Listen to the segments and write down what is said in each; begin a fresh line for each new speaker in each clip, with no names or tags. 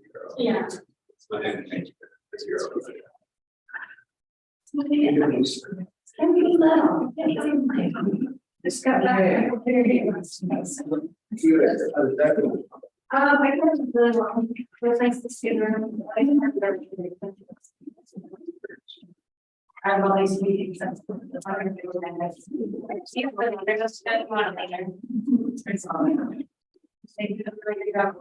zero.
Yeah.
It's not anything. It's zero.
Just got back. I kind of really well. It was nice to see them. I didn't have everything. I have all these meetings. That's the other thing that I see, but they're just kind of one later. It's all. Thank you for your job.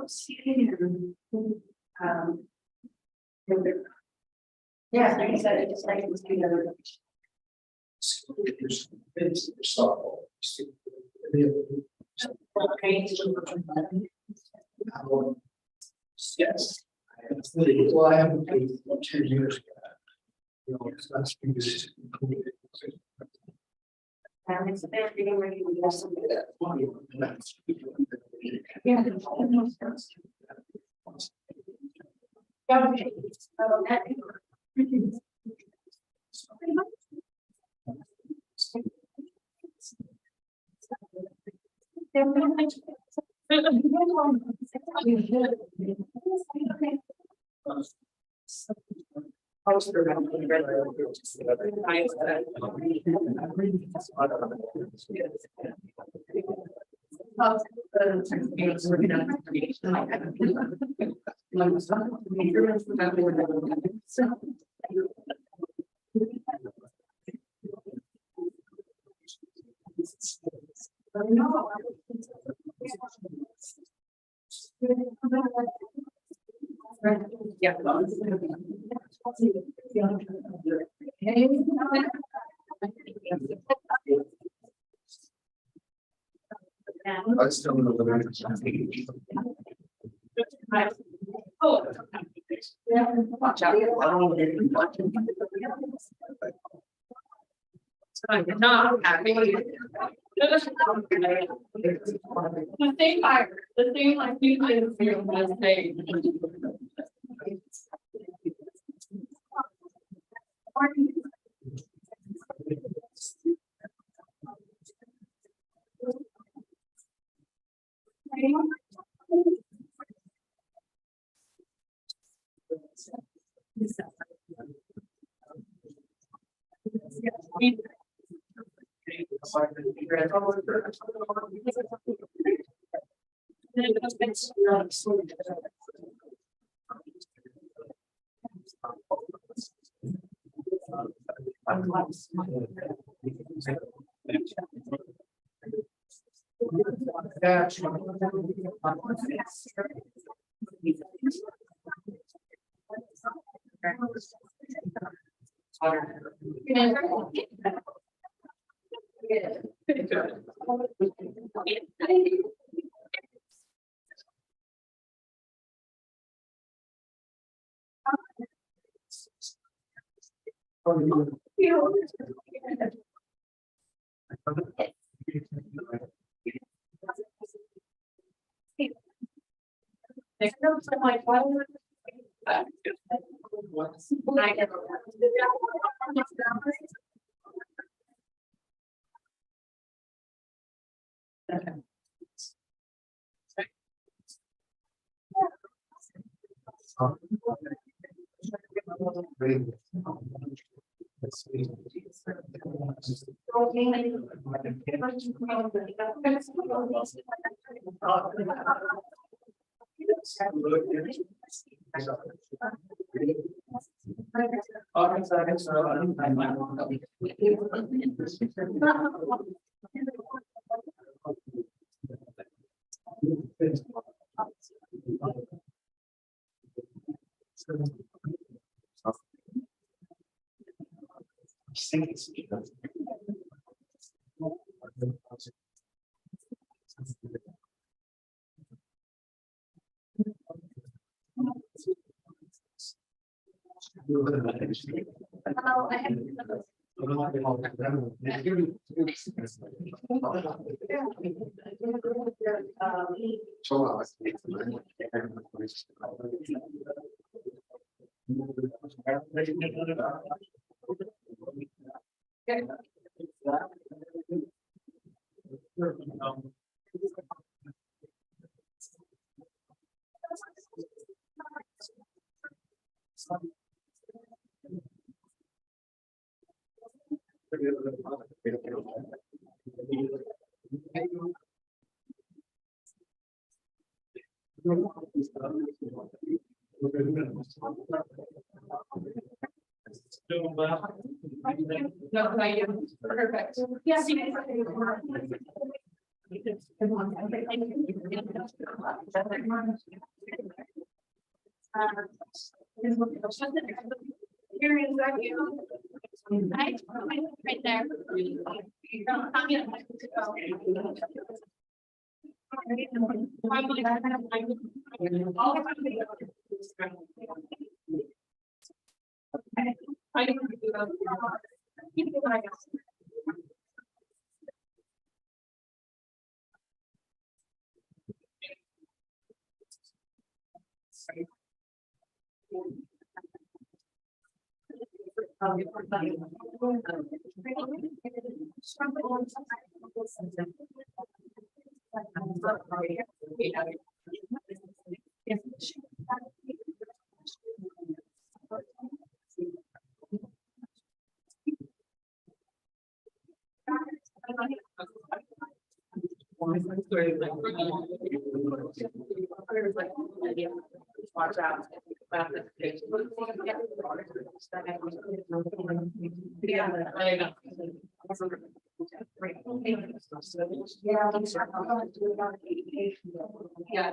Yeah, like I said, it just like it was together.
Yes. Well, I haven't paid for 10 years. You know, it's not speakers.
It's there, you know, where you would have something.
Yeah. Yeah.
I still know the
Oh. Watch out. Not happy. The same fire, the same like you can see on this page. No, I do. Perfect. Yes. Right there. I don't Watch out. Yeah, I know. Yeah,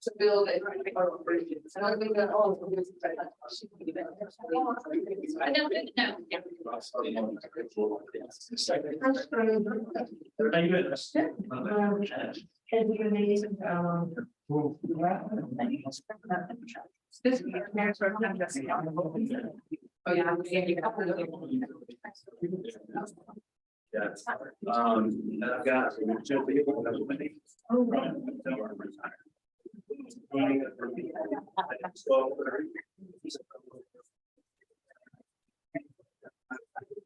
to build it. I think that all. I don't think no. This parents are not just. Oh, yeah.
Yeah. And I've got.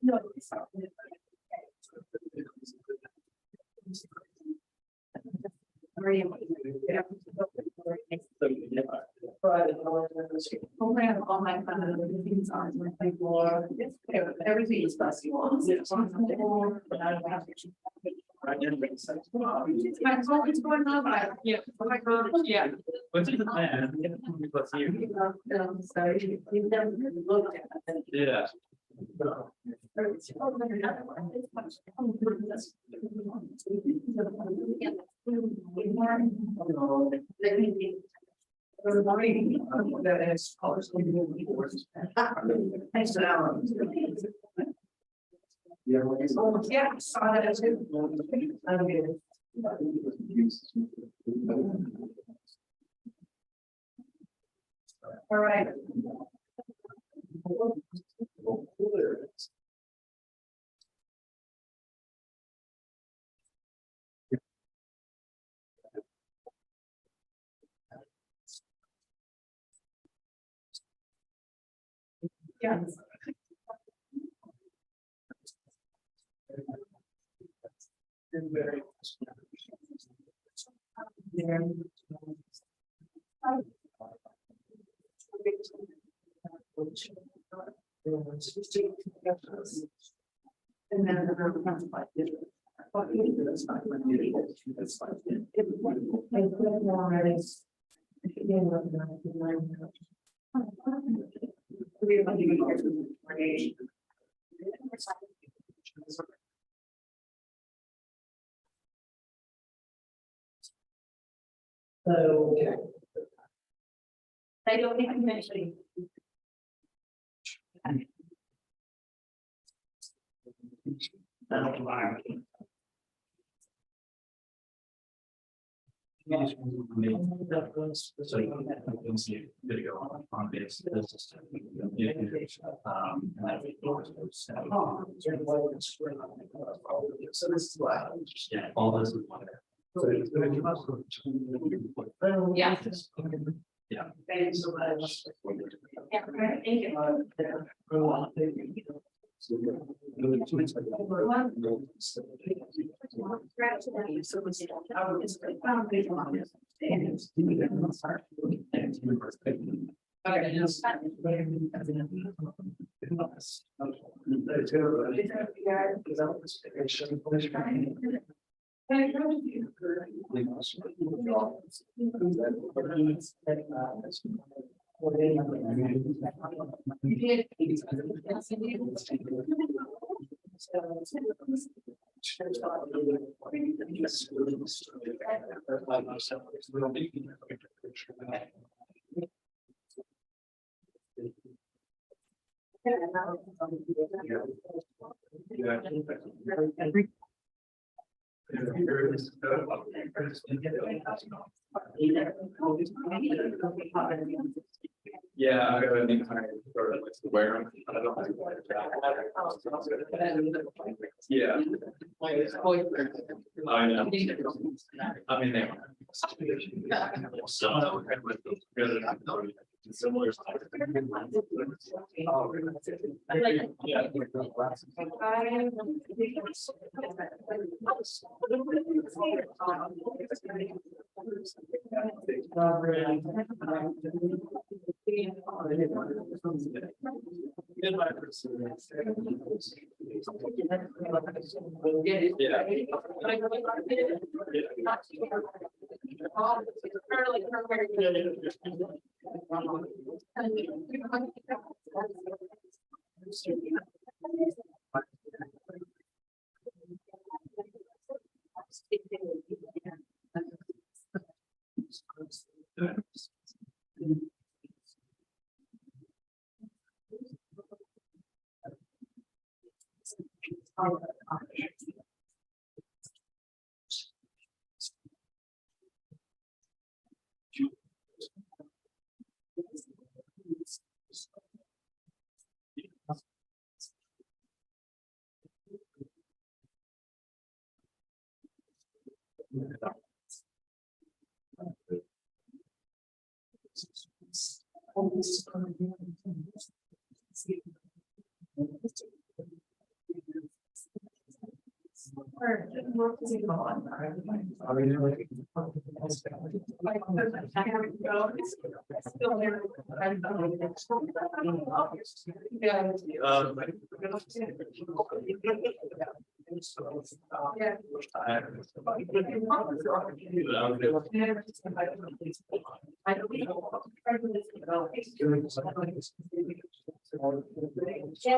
No. All my things are like more, everything is possible. It's going on, yeah. Oh my God, yeah.
What's the plan? What's here?
Sorry, you've never looked at it.
Yeah.
Yeah, saw that too. All right. Yeah. And then so they don't even mention.
So you can see video on this. And that
So this is why.
yeah, all those is one.
So it's gonna give us.
Yeah.
Yeah.
Thank you so much.
Yeah, right, thank you.
Yeah, I got any kind of wear. I don't know. Yeah. I know. I mean, they. So. Similar. Yeah.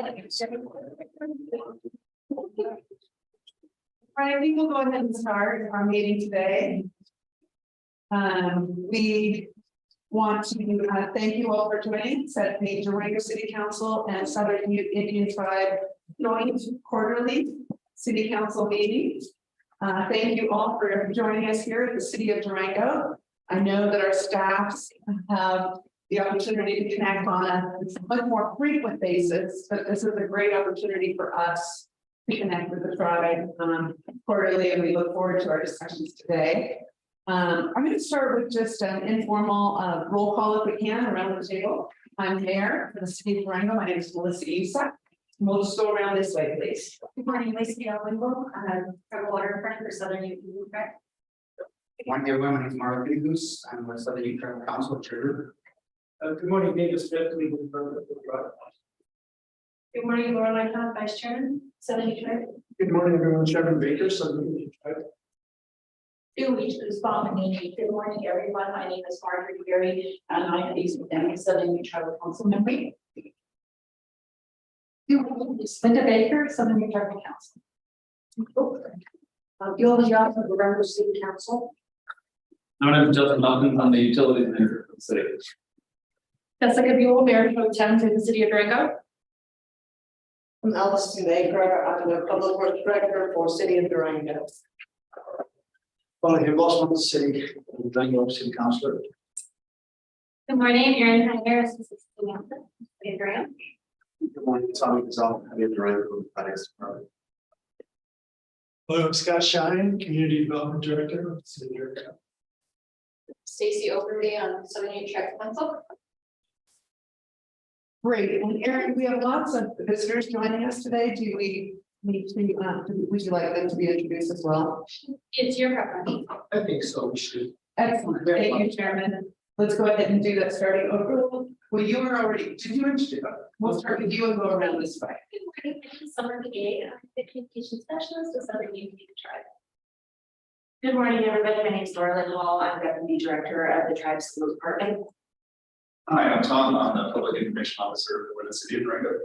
Right, we will go ahead and start our meeting today. We want to thank you all for joining us at the Durango City Council and Southern Indian Tribe joint quarterly City Council meeting. Thank you all for joining us here at the City of Durango. I know that our staffs have the opportunity to connect on a much more frequent basis, but this is a great opportunity for us to connect with the tribe quarterly, and we look forward to our discussions today. I'm going to start with just an informal roll call if we can around the table. I'm Mayor for the City of Durango. My name is Melissa Isak. We'll just go around this way, please.
Good morning, Lacey Elwingle, from Waterfront for Southern Utah.
Good morning, everyone. My name is Mark Goose. I'm with Southern Utah Tribal Council Chair.
Good morning, David Smith, legal department.
Good morning, Laura Lightfoot, Vice Chairman, Southern Utah.
Good morning, everyone. Chairman Baker, Southern.
Good morning, everyone. My name is Margaret Gary, and I am the Southern Utah Tribal Council member. Linda Baker, Southern Utah Tribal Council. Yoli Johnson of the Durango City Council.
My name is Justin Malcolm. I'm the utilities manager for the city.
Jessica Buell, Mayor Pro Tem for the City of Durango.
I'm Allison Baker. I'm the Public Works Director for City of Durango.
Well, you've also the city, Durango City Councilor.
Good morning, Erin Heiner, Assistant Samantha. Graham.
Good morning, Tommy Gonzalez, I am the director of the finance department.
Hello, Scott Shine, Community Development Director of the City of Durango.
Stacy Overby on Southern New Tribal Council.
Great, and Erin, we have lots of visitors joining us today. Do we need to, would you like them to be introduced as well?
It's your preference.
I think so, we should.
Excellent, thank you, Chairman. Let's go ahead and do that starting over. Well, you were already, did you introduce? We'll start with you and go around this way.
Good morning, I'm Summer McGee, I'm the communication specialist of Southern Union Tribe. Good morning, everybody. My name is Dora Lindwall. I'm Deputy Director of the Tribe's School Department.
Hi, I'm Tom, I'm the public information officer for the city of Durango.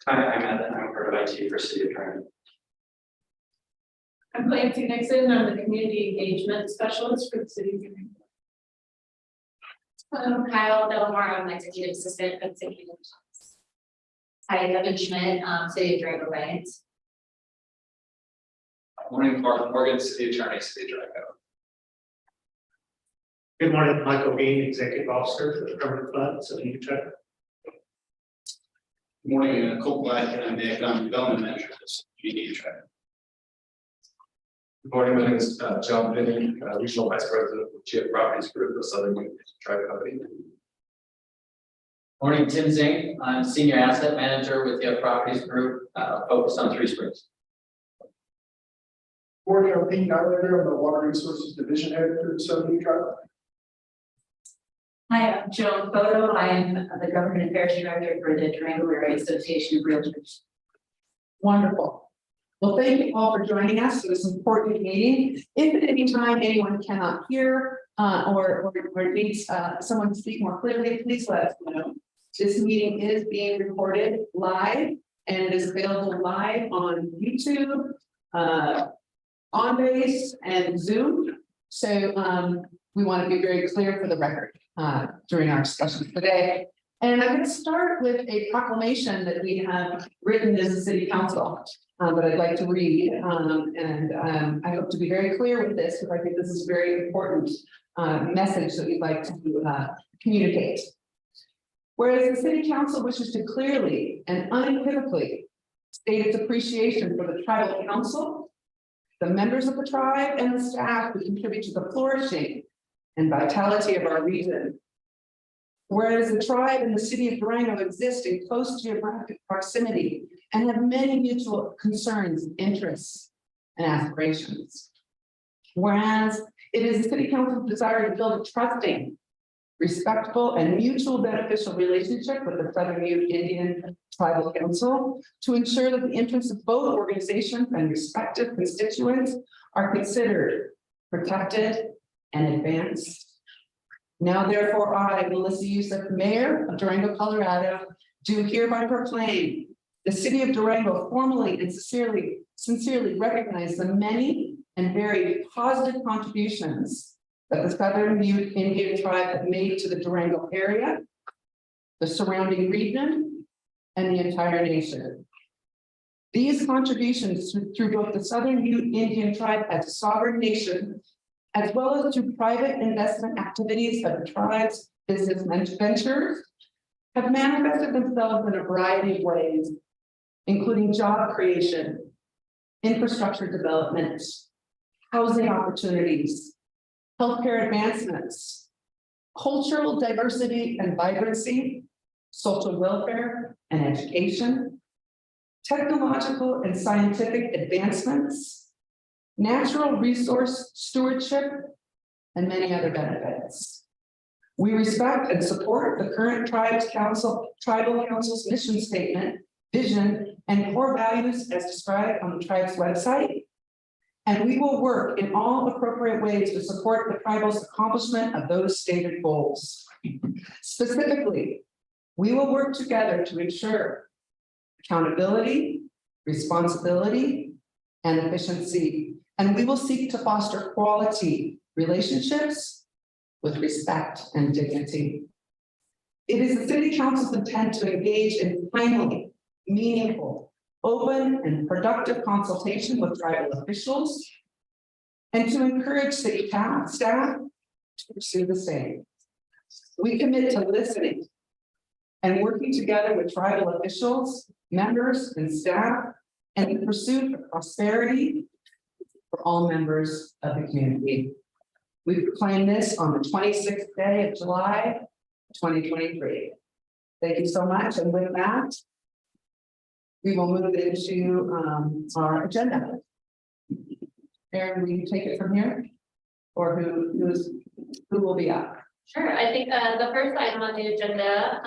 Hi, I'm Ed, and I'm part of IT for city of Durango.
I'm Clancy Nixon, I'm the community engagement specialist for the city of Durango.
I'm Kyle Delmar, I'm executive assistant at City of Hi, Devin Schmidt, City of Durango Finance.
Morning, Mark Morgan, city attorney, city of Durango.
Good morning, Michael Bean, Executive Officer for the Permanent Fund, City of Durango.
Good morning, Colt Black, and I'm the economic development manager for the city of Durango. Good morning, my name is John Benning, regional vice president of GF Properties Group of Southern Union Tribe Company.
Morning, Tim Zink. I'm Senior Asset Manager with the Properties Group, focused on Three Springs.
Board Campaign Director of the Water Resources Division Head for Southern Tribe.
Hi, I'm Joan Bodo. I am the Government Affairs Director for the Durango Area Association of Realtors.
Wonderful. Well, thank you all for joining us for this important meeting. If at any time anyone cannot hear or needs someone to speak more clearly, please let us know. This meeting is being recorded live and it is available live on YouTube, OnBase, and Zoom. So we want to be very clear for the record during our discussion today. And I'm going to start with a proclamation that we have written as a city council that I'd like to read. I hope to be very clear with this because I think this is a very important message that we'd like to communicate. Whereas the city council wishes to clearly and unequivocally state its appreciation for the tribal council, the members of the tribe, and the staff who contribute to the flourishing and vitality of our region. Whereas the tribe and the city of Durango exist in close geographic proximity and have many mutual concerns, interests, and aspirations. Whereas it is the city council's desire to build a trusting, respectful, and mutual beneficial relationship with the Southern Ute Indian Tribal Council to ensure that the interests of both organizations and respective constituents are considered, protected, and advanced. Now, therefore, I, Melissa Youssef, Mayor of Durango, Colorado, do hereby proclaim the city of Durango formally and sincerely recognize the many and very positive contributions that the Southern Ute Indian tribe have made to the Durango area, the surrounding region, and the entire nation. These contributions through both the Southern Ute Indian tribe as a sovereign nation, as well as through private investment activities of the tribe's business ventures, have manifested themselves in a variety of ways, including job creation, infrastructure development, housing opportunities, healthcare advancements, cultural diversity and vibrancy, social welfare and education, technological and scientific advancements, natural resource stewardship, and many other benefits. We respect and support the current tribal council's mission statement, vision, and core values as described on the tribe's website. And we will work in all appropriate ways to support the tribal's accomplishment of those stated goals. Specifically, we will work together to ensure accountability, responsibility, and efficiency. And we will seek to foster quality relationships with respect and dignity. It is the city council's intent to engage in timely, meaningful, open, and productive consultation with tribal officials, and to encourage city staff to pursue the same. We commit to listening and working together with tribal officials, members, and staff in the pursuit of prosperity for all members of the community. We proclaim this on the 26th day of July, 2023. Thank you so much, and with that, we will move into our agenda. Erin, will you take it from here? Or who will be up?
Sure, I think the first item on the agenda,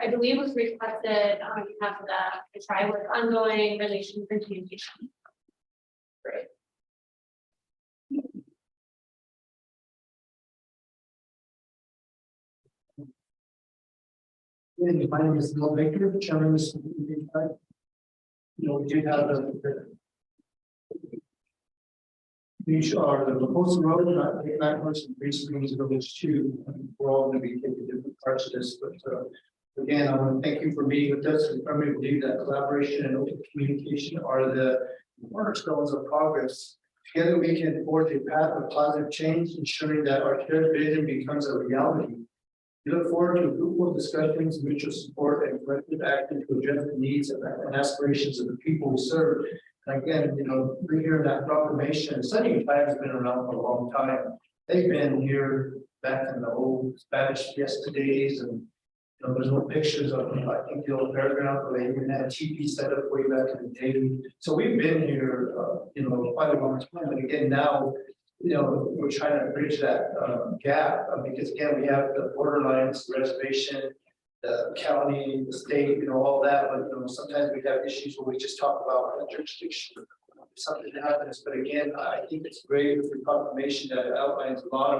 I believe was requested on behalf of the tribe with ongoing relations and communication. Great.
My name is Bill Baker, Chairman of the Community Tribe. We did have these are the proposed road, not much in Three Springs Village 2. We're all going to be taking different parts of this, but again, I want to thank you for meeting with us. We firmly believe that collaboration and open communication are the cornerstones of progress. Together, we can forge a path of positive change, ensuring that our shared vision becomes a reality. We look forward to fruitful discussions, mutual support, and collective action to address the needs and aspirations of the people we serve. And again, we're hearing that proclamation. SUT Tribe has been around for a long time. They've been here back in the old Spanish yesterdays, and there's no pictures of them. I think the old fairground where they even had a teepee set up way back in the day. So we've been here, quite a long time. But again, now, we're trying to bridge that gap because again, we have the borderlines, the reservation, the county, the state, all that. But sometimes we have issues where we just talk about jurisdiction. Something happens, but again, I think it's great with the proclamation that it outlines a lot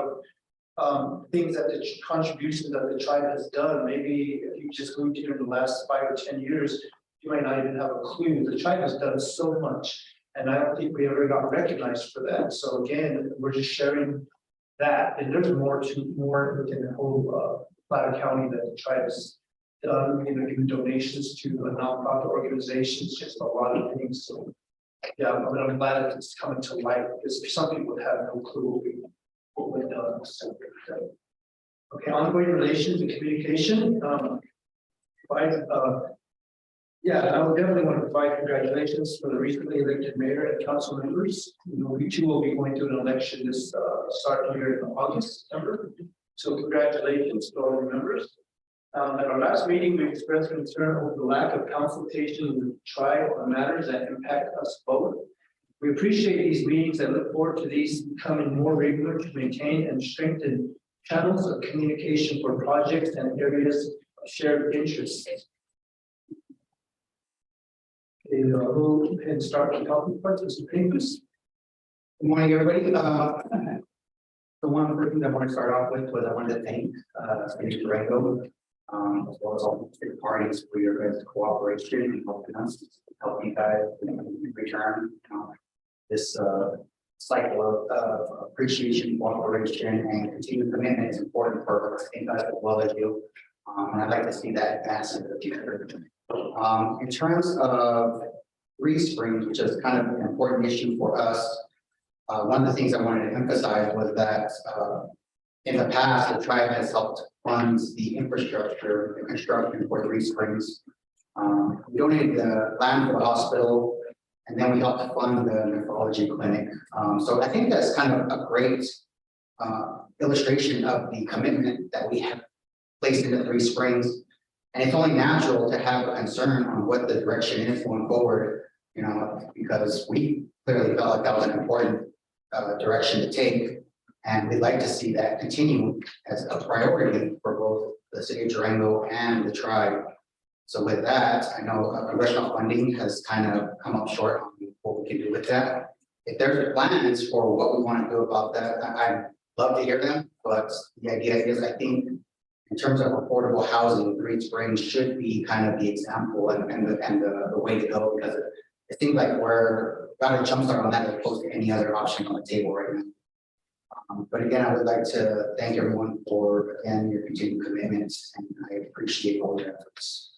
of things that the contributions that the tribe has done. Maybe if you just moved here in the last 5 or 10 years, you might not even have a clue. The tribe has done so much, and I don't think we ever got recognized for that. So again, we're just sharing that, and there's more within the whole Platte County that the tribe has done. Giving donations to nonprofit organizations, just a lot of things. So yeah, I'm glad that it's coming to light because some people have no clue what we've done. So, okay, ongoing relations and communication. Yeah, I would definitely want to provide congratulations for the recently elected mayor and council members. We too will be going through an election this start here in August, September. So congratulations to all the members. At our last meeting, we expressed concern over the lack of consultation with the tribe on matters that impact us both. We appreciate these meetings and look forward to these becoming more regular to maintain and strengthen channels of communication for projects and areas of shared interest. Okay, we'll go ahead and start with health parts. Mr. Pinkus.
Good morning, everybody. The one person that I want to start off with was I wanted to thank City Durango, as well as all the parties for your guys' cooperation and helping us, helping you guys in return. This cycle of appreciation, cooperation, and continued commitment is important for us, I think, as well as you. And I'd like to see that advance in the future. In terms of Three Springs, which is kind of an important issue for us, one of the things I wanted to emphasize was that in the past, the tribe has helped fund the infrastructure, the construction for Three Springs. We donated the land for the hospital, and then we helped fund the nephrology clinic. So I think that's kind of a great illustration of the commitment that we have placed into Three Springs. And it's only natural to have a concern on what the direction is going forward, because we clearly felt like that was an important direction to take. And we'd like to see that continue as a priority for both the city of Durango and the tribe. So with that, I know congressional funding has kind of come up short on what we can do with that. If there's plans for what we want to do about that, I'd love to hear them. But the idea is, I think, in terms of affordable housing, Three Springs should be kind of the example and the way to go, because it seems like we're got a jumpstart on that as opposed to any other option on the table right now. But again, I would like to thank everyone for, again, your continued commitment, and I appreciate all your efforts.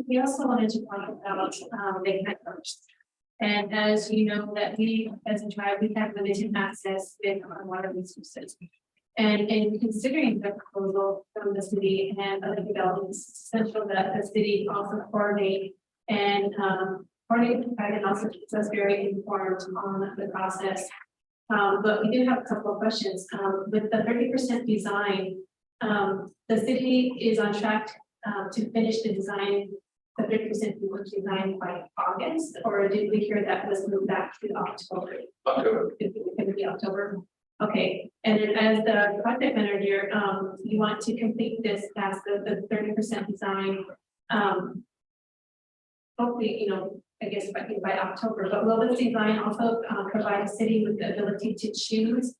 We also wanted to talk about big networks. And as you know, that we as a tribe, we have limited access with our water resources. And in considering the proposal from the city and other developments, it's essential that the city also coordinate and also keeps us very informed on the process. But we do have a couple of questions. With the 30% design, the city is on track to finish the design, the 30% design by August, or did we hear that was moved back to October?
October.
It's going to be October. Okay, and then as the project manager, you want to complete this task of the 30% design. Hopefully, I guess by October, but will this design also provide the city with the ability to choose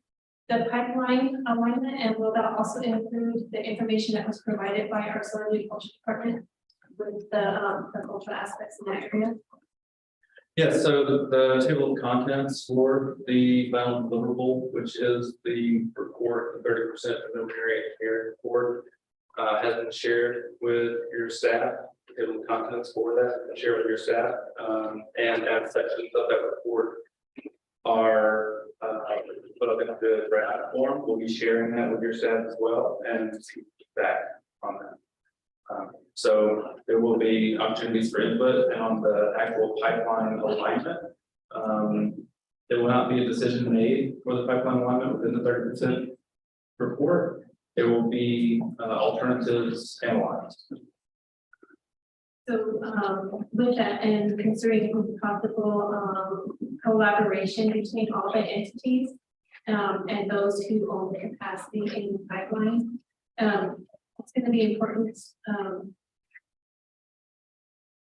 the pipeline alignment, and will that also include the information that was provided by our soil and culture department with the cultural aspects in that area?
Yes, so the table of contents for the final deliverable, which is the report, the 30% preliminary engineering report, has been shared with your staff. The table of contents for that has been shared with your staff, and as sections of that report are put up into the draft form, we'll be sharing that with your staff as well and see feedback on that. So there will be opportunities for input, and on the actual pipeline alignment, there will not be a decision made for the pipeline alignment within the 30% report. There will be alternatives analyzed.
So with that, and considering the possible collaboration between all the entities and those who own the capacity in the pipeline, it's going to be important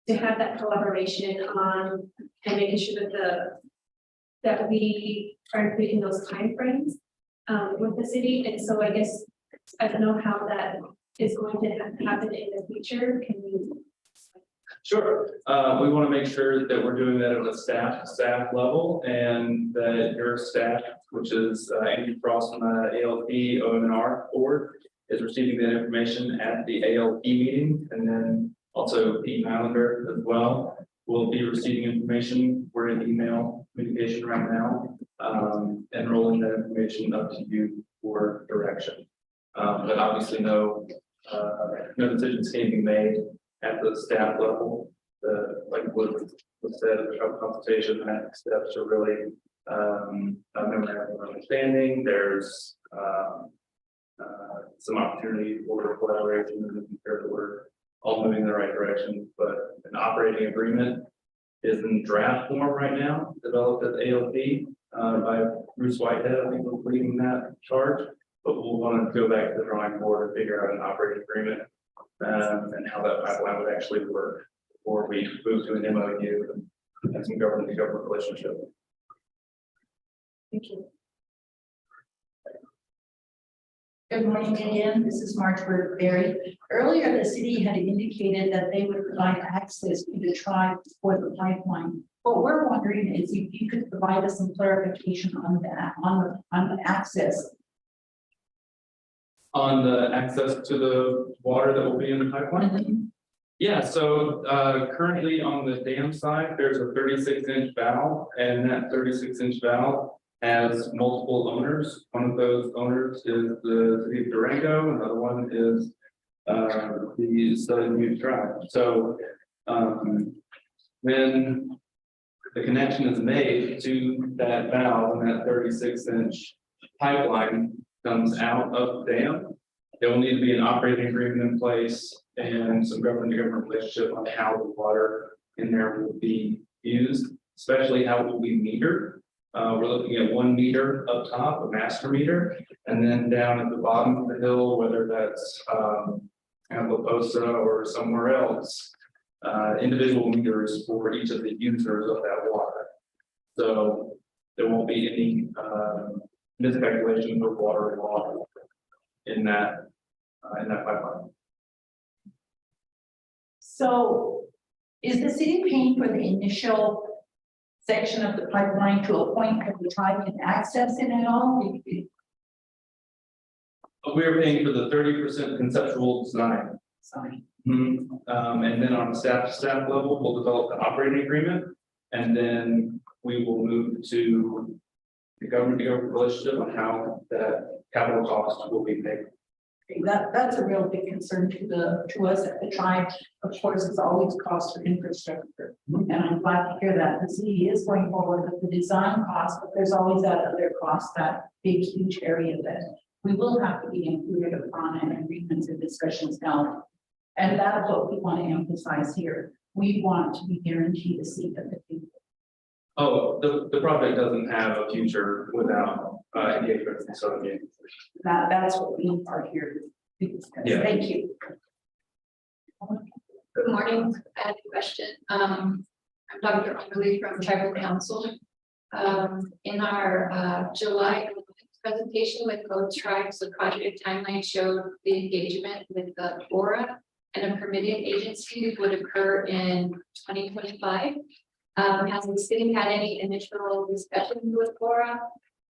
to have that collaboration on and making sure that we are including those timeframes with the city. And so I guess I don't know how that is going to happen in the future. Can you?
Sure. We want to make sure that we're doing that at a staff level, and that your staff, which is Andy Frost on the ALP OMNR board, is receiving that information at the ALP meeting, and then also Pete Islander as well will be receiving information. We're in email communication right now, and rolling that information up to you for direction. But obviously no decisions can be made at the staff level. Like what was said, the consultation, the next steps are really a memorandum of understanding. There's some opportunity for collaboration and making sure that we're all moving in the right direction. But an operating agreement is in draft form right now, developed at the ALP by Bruce Whitehead. I think we're leading that charge, but we'll want to go back to the drawing board and figure out an operating agreement and how that pipeline would actually work, or we move to an MOU and some government to government relationship.
Thank you.
Good morning again. This is Margaret Berry. Earlier, the city had indicated that they would provide access to the tribe for the pipeline. What we're wondering is if you could provide us some clarification on that, on the access.
On the access to the water that will be in the pipeline? Yeah, so currently on the dam side, there's a 36-inch valve, and that 36-inch valve has multiple owners. One of those owners is the city of Durango, another one is the Southern Ute Tribe. So when the connection is made to that valve and that 36-inch pipeline comes out of the dam, there will need to be an operating agreement in place and some government-to-government relationship on how the water in there will be used, especially how it will be metered. We're looking at 1 meter up top, a master meter, and then down at the bottom of the hill, whether that's Amboposa or somewhere else, individual meters for each of the users of that water. So there won't be any miscalculation of water law in that pipeline.
So is the city paying for the initial section of the pipeline to a point that the tribe can access it at all?
We are paying for the 30% conceptual design.
Sorry.
And then on staff level, we'll develop the operating agreement. And then we will move to the government to government relationship on how that capital cost will be paid.
That's a real big concern to us at the tribe. Of course, it's always cost for infrastructure. And I'm glad to hear that the city is going forward with the design cost, but there's always that other cost, that big, huge area that we will have to be included upon in agreements and discussions now. And that's what we want to emphasize here. We want to be guaranteed a seat at the table.
Oh, the project doesn't have a future without engagement from Southern Union.
That's what we are here to discuss.
Yeah.
Thank you.
Good morning. I have a question. I'm Dr. Underly from Tribal Council. In our July presentation with both tribes, the project timeline showed the engagement with the FORA and a permitting agency would occur in 2025. Has the city had any initial discussions with FORA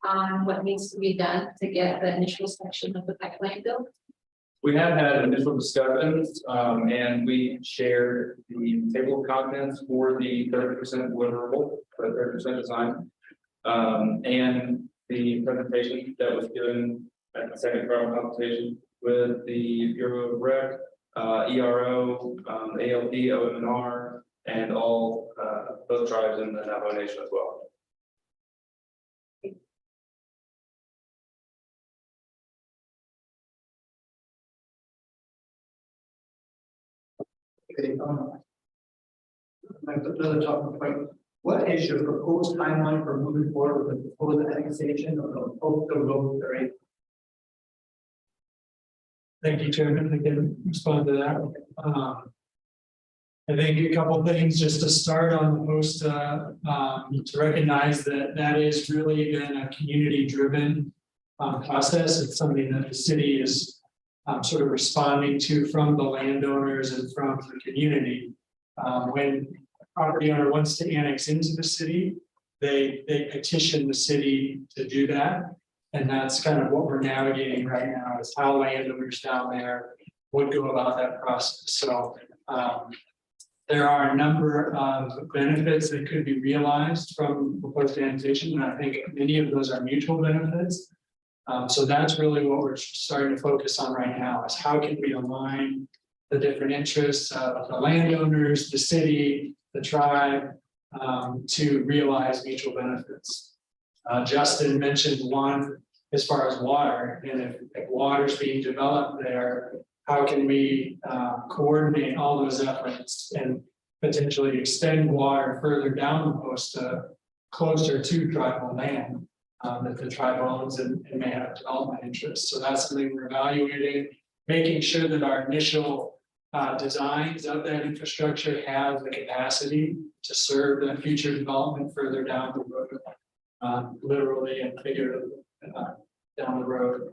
on what needs to be done to get the initial section of the pipeline built?
We have had initial discussions, and we shared the table of contents for the 30% deliverable, the 30% design. And the presentation that was given at the second tribal consultation with the Bureau of Rec, ERO, ALP, OMNR, and all both tribes in the Navajo Nation as well.
Okay, another talking point. What is your proposed timeline for moving forward with the proposed annexation of the Oakville Road area?
Thank you, Chairman. I can respond to that. I think a couple of things just to start on the post to recognize that that is really been a community-driven process. It's something that the city is sort of responding to from the landowners and from the community. When a property owner wants to annex into the city, they petition the city to do that. And that's kind of what we're navigating right now, is how landowners down there would go about that process. So there are a number of benefits that could be realized from proposed annexation, and I think many of those are mutual benefits. So that's really what we're starting to focus on right now, is how can we align the different interests of the landowners, the city, the tribe, to realize mutual benefits. Justin mentioned one as far as water, and if water is being developed there, how can we coordinate all those efforts and potentially extend water further down the coast closer to tribal land that the tribe owns and may have development interests. So that's something we're evaluating, making sure that our initial designs of that infrastructure have the capacity to serve that future development further down the road, literally and figuratively down the road.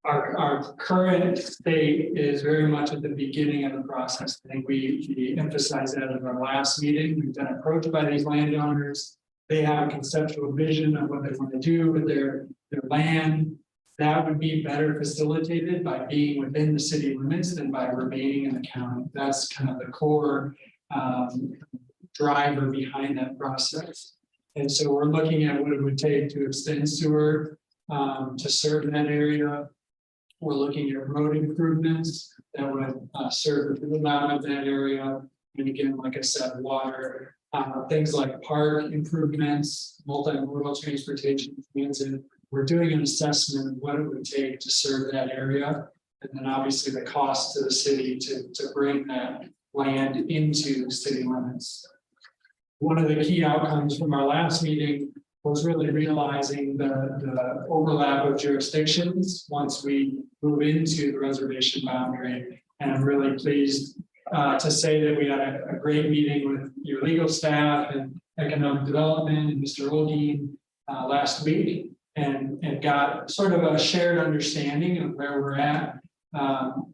Our current state is very much at the beginning of the process. I think we emphasized that in our last meeting. We've been approached by these landowners. They have a conceptual vision of what they want to do with their land. That would be better facilitated by being within the city limits than by remaining in the county. That's kind of the core driver behind that process. And so we're looking at what it would take to extend sewer to serve that area. We're looking at road improvements that would serve the amount of that area. And again, like I said, water, things like park improvements, multimodal transportation, transit. We're doing an assessment of what it would take to serve that area. And then obviously the cost to the city to bring that land into city limits. One of the key outcomes from our last meeting was really realizing the overlap of jurisdictions once we move into the reservation boundary. And I'm really pleased to say that we had a great meeting with your legal staff and economic development and Mr. Oldeen last week, and got sort of a shared understanding of where we're at.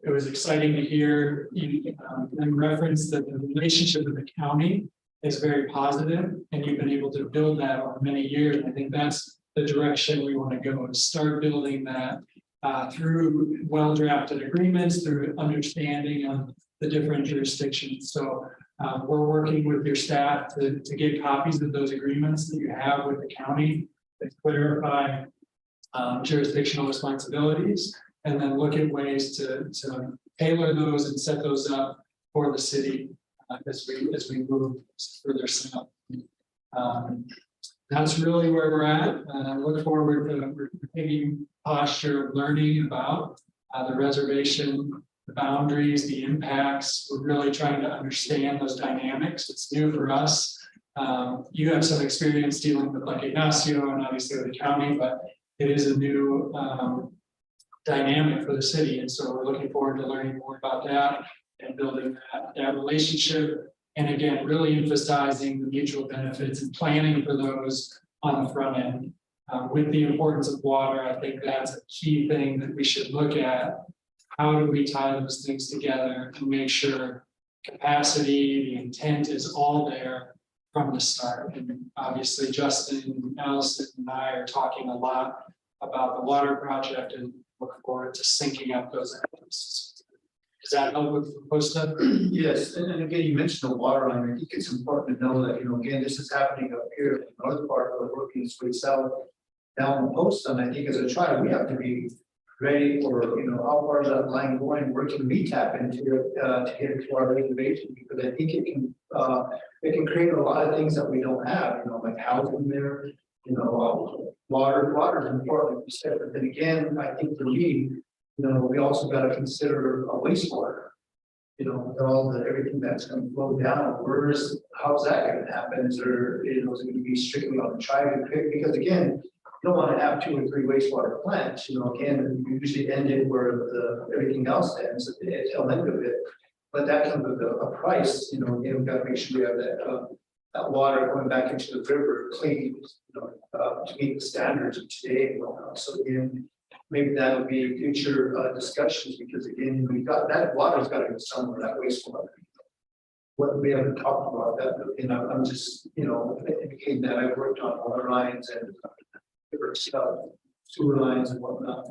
It was exciting to hear them reference that the relationship with the county is very positive, and you've been able to build that over many years. I think that's the direction we want to go, is start building that through well-drafted agreements, through understanding of the different jurisdictions. So we're working with your staff to get copies of those agreements that you have with the county that clarify jurisdictional responsibilities, and then look at ways to tailor those and set those up for the city as we move further south. That's really where we're at. I look forward to we're taking posture of learning about the reservation, the boundaries, the impacts. We're really trying to understand those dynamics. It's new for us. You have some experience dealing with like Ignacio and obviously with the county, but it is a new dynamic for the city. And so we're looking forward to learning more about that and building that relationship. And again, really emphasizing the mutual benefits and planning for those on the front end. With the importance of water, I think that's a key thing that we should look at. How do we tie those things together to make sure capacity, the intent is all there from the start? And obviously Justin, Allison, and I are talking a lot about the water project and look forward to syncing up those efforts. Does that help with the post up?
Yes, and again, you mentioned the water line. I think it's important to know that, again, this is happening up here in the north part of working its way south down the post. And I think as a tribe, we have to be ready for, how far is that line going? Where can we tap into it to get into our reservation? Because I think it can create a lot of things that we don't have, like housing there, water is important, like you said. But then again, I think for me, we also got to consider a wastewater. With everything that's going to flow down, how's that going to happen? Is there, is it going to be strictly on the tribe? Because again, you don't want to have 2 or 3 wastewater plants. Again, you usually end it where everything else ends at the tail end of it. But that comes with a price. Again, we've got to make sure we have that water going back into the river clean, to meet the standards of today and whatnot. So again, maybe that would be future discussions, because again, we got that water's got to go somewhere, that wastewater. What we haven't talked about that, but, I'm just, indicating that I've worked on water lines and different stuff, sewer lines and whatnot.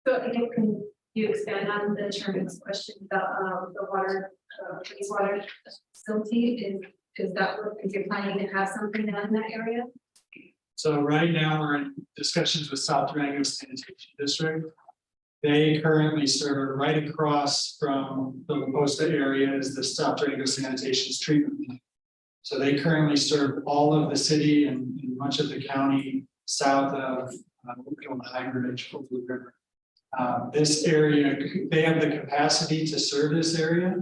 So again, can you expand on the chairman's question about the water, wastewater facility? Is that what you're planning to have something down in that area?
So right now we're in discussions with South Durango Sanitation District. They currently serve right across from the La Posta area is the South Durango Sanitation's treatment plant. So they currently serve all of the city and much of the county south of the High Bridge, Blue River. This area, they have the capacity to serve this area,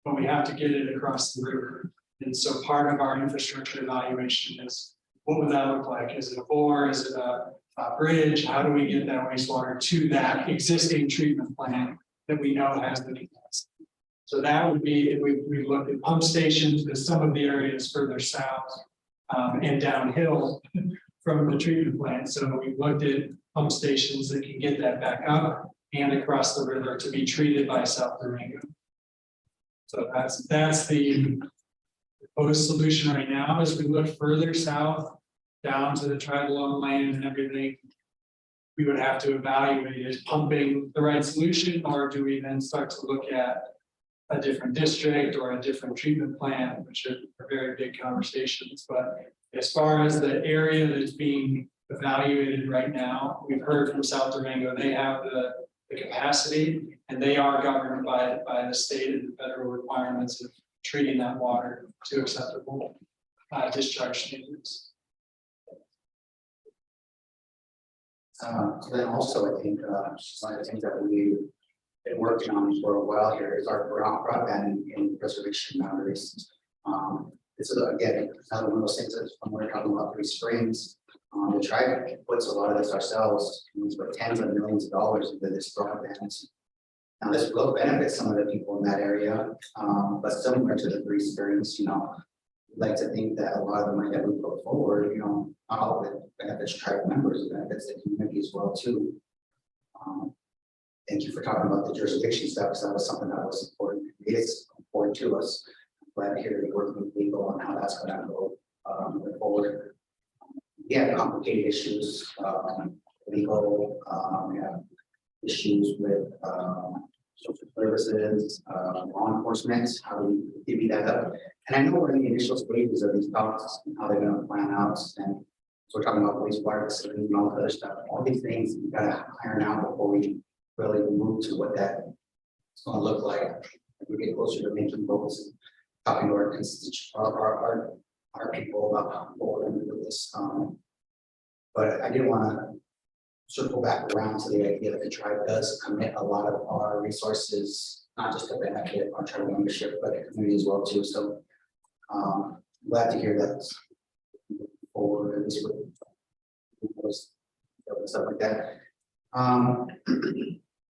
but we have to get it across the river. And so part of our infrastructure evaluation is, what would that look like? Is it a bore? Is it a bridge? How do we get that wastewater to that existing treatment plant that we know has the capacity? So that would be, we looked at pump stations, because some of the areas further south and downhill from the treatment plant. So we looked at pump stations that can get that back up and across the river to be treated by South Durango. So that's the proposed solution right now. As we look further south down to the tribal owned land and everything, we would have to evaluate, is pumping the right solution, or do we then start to look at a different district or a different treatment plant, which are very big conversations. But as far as the area that's being evaluated right now, we've heard from South Durango, they have the capacity, and they are governed by the state and the federal requirements of treating that water to acceptable discharge standards.
Then also, I think one of the things that we've been working on for a while here is our broadband and preservation boundaries. This is again another one of those things that when we're talking about Three Springs, the tribe puts a lot of this ourselves. We put tens of millions of dollars into this broadband. Now this will benefit some of the people in that area, but similar to the Three Springs, we'd like to think that a lot of the money that we put forward, not all of it benefits tribe members, it benefits the community as well too. Thank you for talking about the jurisdiction stuff, because that was something that was important. It is important to us. I'm glad to hear you're working with legal on how that's going to go move forward. We have complicated issues, legal, we have issues with, social services, law enforcement, how do we divvy that up? And I know we're in the initial stages of these talks and how they're gonna plan out, and so we're talking about wastewater facilities and all the other stuff. All these things we gotta iron out before we really move to what that's gonna look like. As we get closer to making votes, talking to our constituents, our people about what we're gonna do with this. But I did wanna circle back around to the idea that the tribe does commit a lot of our resources, not just to benefit our tribal membership, but the community as well too. So glad to hear that forward, at least with stuff like that.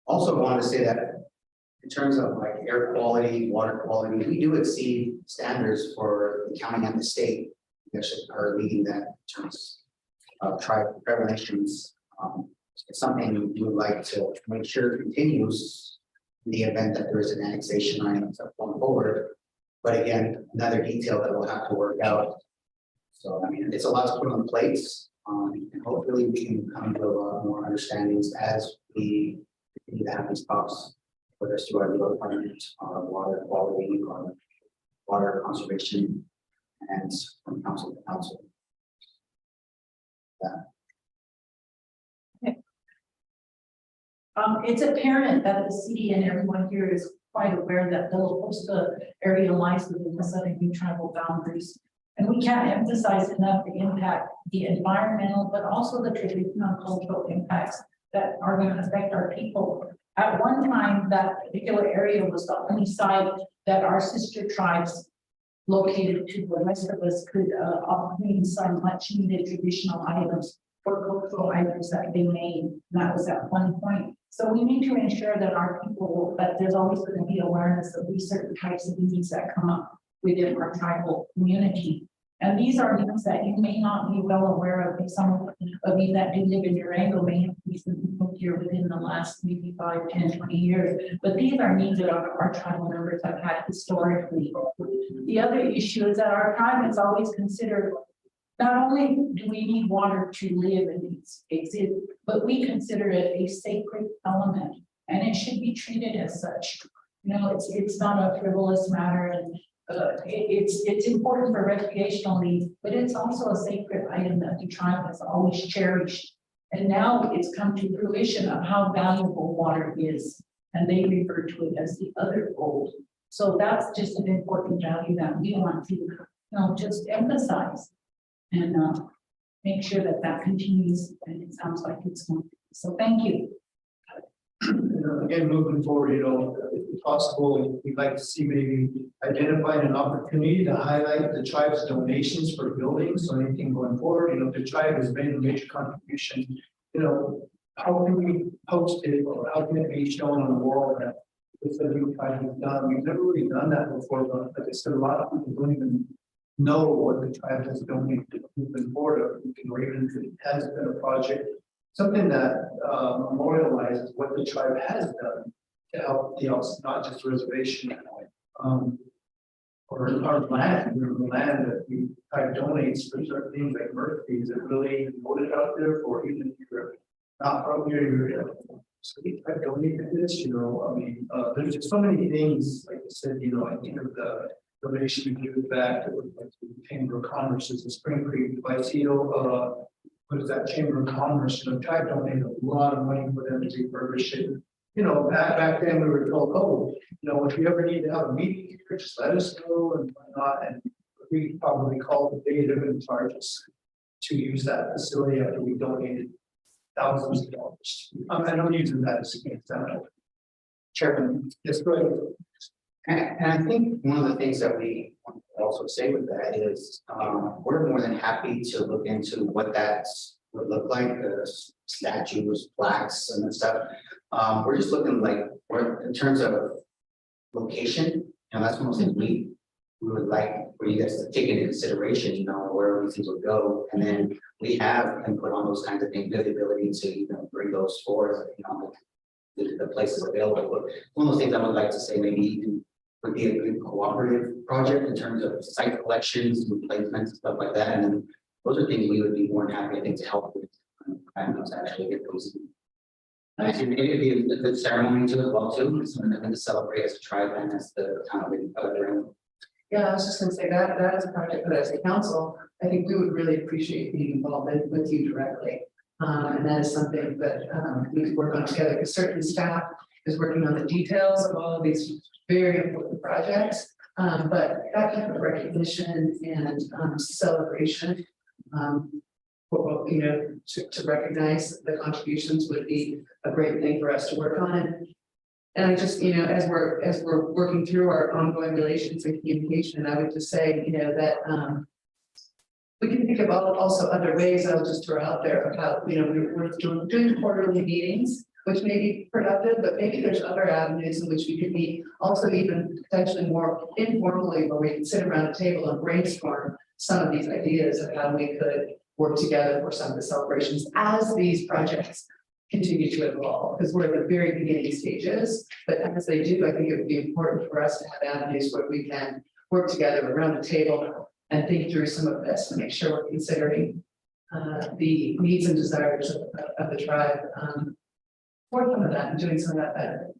Also wanted to say that in terms of like air quality, water quality, we do exceed standards for the county and the state. We actually are leading that in terms of tribe relations. It's something we would like to make sure continues in the event that there is an annexation or anything going forward. But again, another detail that we'll have to work out. So I mean, it's a lot to put on plates, and hopefully we can come to a lot more understandings as we continue to have these talks, whether it's to our legal department, water quality, or water conservation, and from council to council.
It's apparent that the city and everyone here is quite aware that the La Costa area lies within the Southern New Tribal boundaries. And we can't emphasize enough the impact, the environmental, but also the traditional and cultural impacts that are going to affect our people. At one time, that particular area was the only site that our sister tribes located to the rest of us could obtain some much needed traditional items or cultural items that they made. And that was at one point. So we need to ensure that our people, that there's always going to be awareness of these certain types of needs that come up within our tribal community. And these are needs that you may not be well aware of. Some of you that do live in Durango may have recently moved here within the last maybe 5, 10, 20 years. But these are needs that our tribal members have had historically. The other issue is that our tribe is always considered, not only do we need water to live and exist, but we consider it a sacred element, and it should be treated as such. You know, it's not a frivolous matter, and it's important for recreational needs, but it's also a sacred item that the tribe has always cherished. And now it's come to fruition of how valuable water is, and they refer to it as the other gold. So that's just an important value that we want to, just emphasize and make sure that that continues, and it sounds like it's going to. So thank you.
Again, moving forward, if possible, we'd like to see maybe identifying an opportunity to highlight the tribe's donations for buildings. So anything going forward, the tribe has made a major contribution. How can we post it, or how can it be shown on the wall that it's a new tribe has done? We've never really done that before, but like I said, a lot of people don't even know what the tribe has donated moving forward. Ravens, it has been a project, something that memorializes what the tribe has done to help not just reservation or our land, the land that we tribe donates for certain things like Murphy's that really voted out there for, even if you're not from here, so we tribe donated this, there's just so many things, like I said, I think of the donation we give back to the Chamber of Commerce is the Spring Creek Vicedo, what is that, Chamber of Commerce, tried to donate a lot of money for them to refurbish it. Back then we were told, oh, if you ever need to have a meeting here, just let us know and whatnot. And we probably called the day they're going to charge us to use that facility after we donated thousands of dollars. And I'm using that as an example. Chairman, yes, go ahead.
And I think one of the things that we want to also say with that is we're more than happy to look into what that would look like, statues, plaques, and stuff. We're just looking in terms of location, and that's one of the things we would like for you guys to take into consideration, where these things would go. And then we have input on those kinds of things, the ability to bring those forth, the places available. But one of those things I would like to say, maybe even would be a good cooperative project in terms of site collections, replacements, stuff like that. And then those are things we would be more than happy, I think, to help with. And those actually get those. And it'd be a good ceremony to as well too, something to celebrate as a tribe and as the town of.
Yeah, I was just gonna say that, that is a project that as a council, I think we would really appreciate being involved in with you directly. And that is something that, we could work on together, because certainly staff is working on the details of all of these very important projects. But that type of recognition and, celebration, you know, to recognize the contributions would be a great thing for us to work on. And I just, you know, as we're working through our ongoing relations and communication, I would just say, you know, that we can think about also other ways. I'll just throw out there about, you know, we're doing quarterly meetings, which may be productive, but maybe there's other avenues in which we could be also even potentially more informally, where we can sit around a table and brainstorm some of these ideas of how we could work together for some of the celebrations as these projects continue to evolve, because we're at the very beginning stages. But as they do, I think it would be important for us to have avenues where we can work together around the table and think through some of this and make sure we're considering the needs and desires of the tribe for some of that and doing some of that better.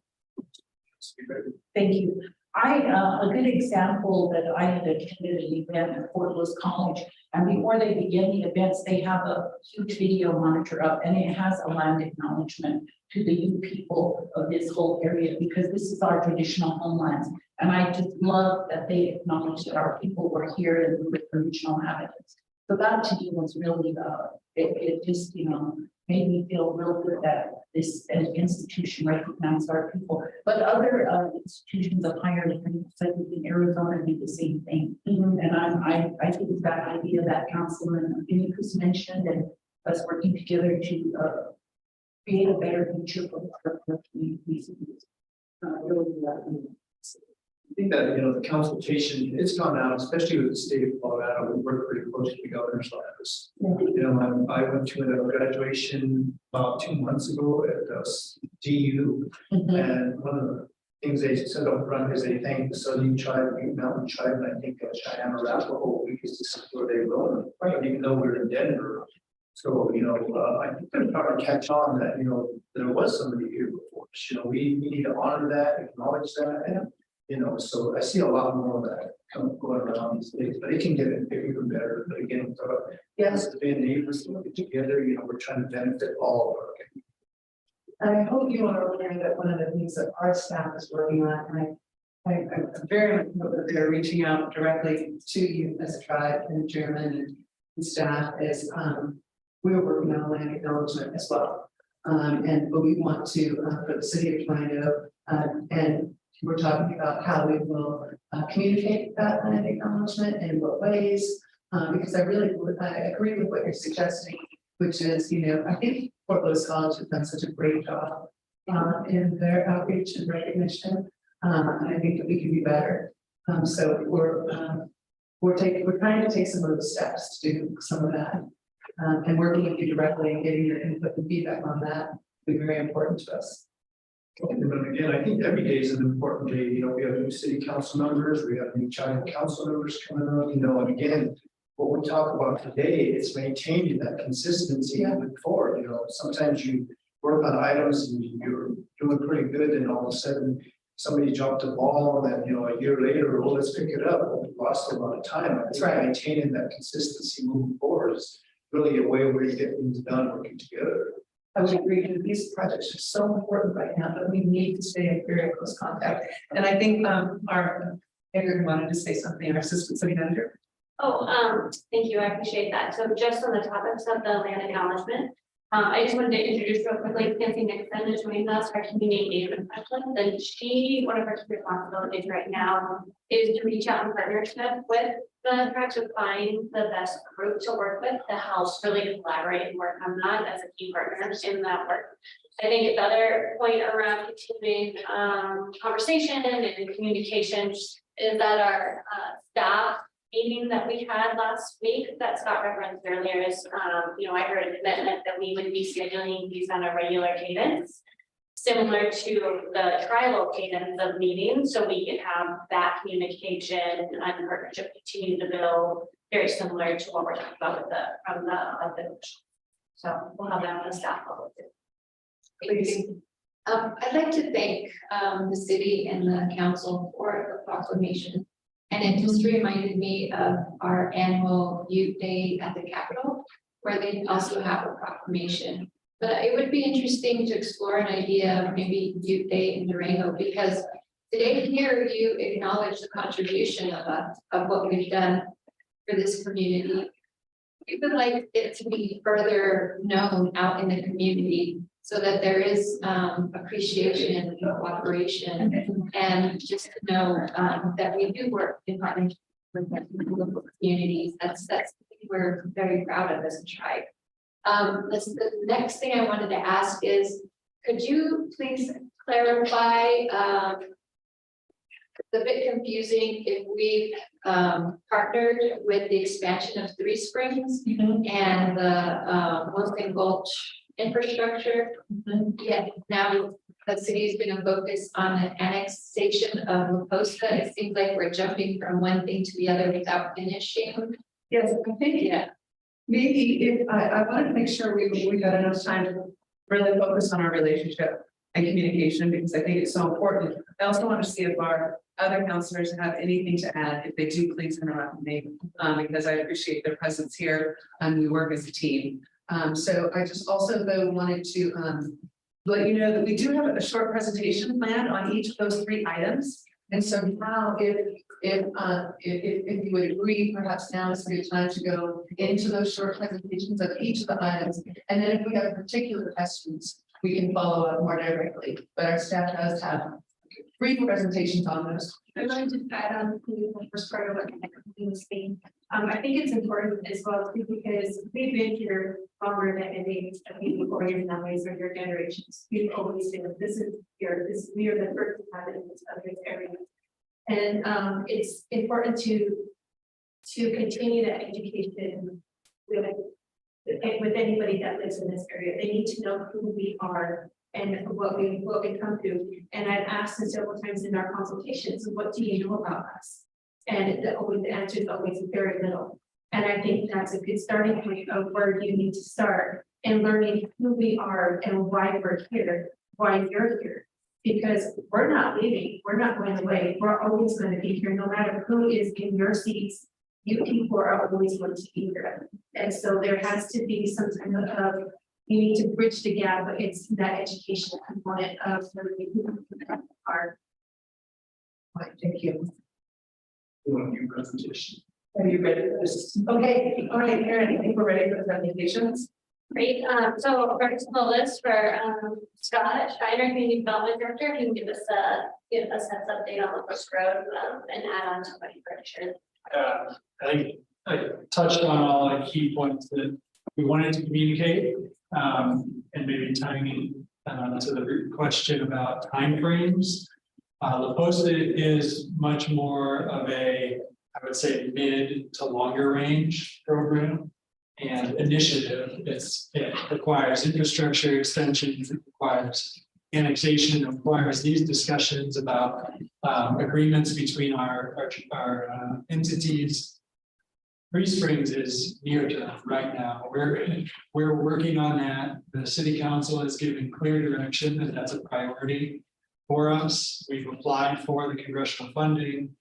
Thank you. A good example that I had attended an event at Fort Lewis College, and before they begin the events, they have a huge video monitor up, and it has a land acknowledgement to the Ute people of this whole area, because this is our traditional homelands. And I just love that they acknowledge that our people were here and with the original inhabitants. So that to me was really, it just, you know, made me feel real good that this institution recognized our people. But other institutions of higher learning, such as in Arizona, do the same thing. And I think that idea that Councilman Phoenix mentioned, and us working together to create a better future for our communities.
I think that, you know, the consultation, it's gone out, especially with the state of Colorado. We work pretty closely with the governor's office. You know, I went to a graduation about 2 months ago at DU, and one of the things they said up front is they thank the Southern Tribe, the Mountain Tribe, and I think Cheyenne Arapaho, because this is where they live, right? Even though we're in Denver. So, you know, I think they're trying to catch on that, you know, there was somebody here before us. You know, we need to honor that, acknowledge that, and you know, so I see a lot more of that going around these days, but it can get even better. But again, yes, to be neighbors, working together, you know, we're trying to benefit all of our community.
And I hope you are aware that one of the things that our staff is working on, and I'm very much hope that they're reaching out directly to you as a tribe and German and staff is we're working on land acknowledgement as well. But we want to for the city of Toronto and we're talking about how we will communicate that land acknowledgement and in what ways, because I agree with what you're suggesting, which is, you know, I think Fort Lewis College has done such a great job in their outreach and recognition, and I think that we can be better. So we're trying to take some of those steps to do some of that, and working with you directly and getting your input and feedback on that will be very important to us.
And again, I think every day is an important day. You know, we have new city council members, we have new child council members coming on, you know, and again, what we talk about today is maintaining that consistency moving forward. You know, sometimes you work on items and you're doing pretty good, and all of a sudden somebody dropped the ball, and then, you know, a year later, well, let's pick it up. Well, we lost a lot of time. That's right. Maintaining that consistency moving forward is really a way where you get things done working together.
I would agree, and these projects are so important right now that we need to stay in very close contact. And I think our Edgar wanted to say something, our assistant city manager.
Oh, thank you, I appreciate that. So just on the topics of the land acknowledgement, I just wanted to introduce real quickly Nancy Nixon is joining us, our community engagement specialist, and one of her key responsibilities right now is to reach out in partnership with the tribes to find the best group to work with to help really collaborate and work on that as a key partner in that work. I think the other point around continuing conversation and communication is that our staff meeting that we had last week that Scott referenced earlier is, you know, I heard a commitment that we would be scheduling these on a regular cadence. similar to the tribal cadence of meetings, so we can have that communication and partnership continue to build, very similar to what we're talking about with the. So we'll have that on the staff level too.
Please. I'd like to thank the city and the council for the proclamation. And it just reminded me of our annual youth day at the Capitol, where they also have a proclamation. But it would be interesting to explore an idea of maybe youth day in Durango, because today here you acknowledge the contribution of what we've done for this community. We would like it to be further known out in the community so that there is appreciation and cooperation, and just to know that we do work in partnership with the local communities. That's something we're very proud of as a tribe. The next thing I wanted to ask is, could you please clarify? It's a bit confusing if we've partnered with the expansion of Three Springs and the Wilson Gulch infrastructure. Yet now the city is going to focus on the annexation of La Posta. It seems like we're jumping from one thing to the other without finishing.
Yes, I think, yeah. Maybe if I wanted to make sure we got enough time to really focus on our relationship and communication, because I think it's so important. I also want to see if our other counselors have anything to add. If they do, please interrupt me, because I appreciate their presence here and we work as a team. So I just also though wanted to let you know that we do have a short presentation planned on each of those 3 items. And so now if you would agree, perhaps now is a good time to go into those short presentations of each of the items. And then if we have particular questions, we can follow up more directly. But our staff does have brief presentations on those.
I'm going to add on to the first part of what you were saying. I think it's important as well too, because we've been here longer than any of you before your families or your generations. We've always been, this is we are the first inhabitants of this area. And it's important to continue that education with anybody that lives in this area. They need to know who we are and what we come to. And I've asked them several times in our consultations, what do you know about us? And the answer is always very little. And I think that's a good starting point of where you need to start and learning who we are and why we're here, why you're here. Because we're not leaving, we're not going away, we're always going to be here, no matter who is in your seats. You people are always going to be here. And so there has to be some kind of, you need to bridge the gap, but it's that education component of learning who we are.
Right, thank you.
You want a new presentation?
Are you ready for this? Okay, all right, Karen, I think we're ready for the presentations.
Great. So first on the list for Scott Steiner, Community Development Director, he can give us a heads update on the Post Road and add on to what he shared.
I think I touched on all the key points that we wanted to communicate, and maybe tying in to the question about timeframes. The Post is much more of a, I would say, mid to longer range program and initiative. It requires infrastructure extensions, it requires annexation, it requires these discussions about agreements between our entities. Three Springs is near term right now. We're working on that. The city council has given clear direction that that's a priority for us. We've applied for the congressional funding.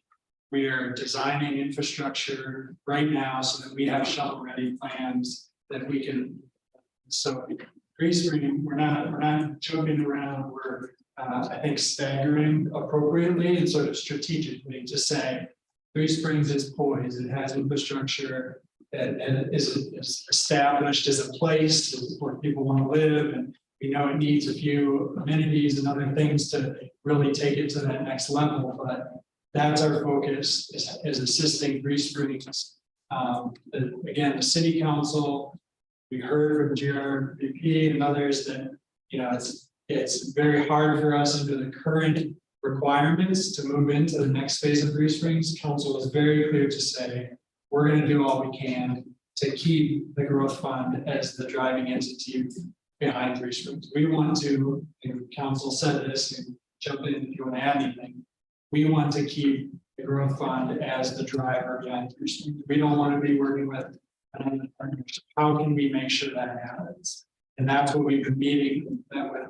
We are designing infrastructure right now so that we have shovel-ready plans that we can. So Three Springs, we're not joking around. We're I think staggering appropriately and sort of strategically to say Three Springs is poised. It has infrastructure and is established as a place where people want to live, and we know it needs a few amenities and other things to really take it to that next level. But that's our focus is assisting Three Springs. Again, the city council, we heard from GRVP and others that, you know, it's very hard for us under the current requirements to move into the next phase of Three Springs. Council was very clear to say, we're going to do all we can to keep the growth fund as the driving entity behind Three Springs. We want to, and council said this, and jump in if you want to add anything. We want to keep the growth fund as the driver behind Three Springs. We don't want to be working with another partnership. How can we make sure that happens? And that's what we've been meeting with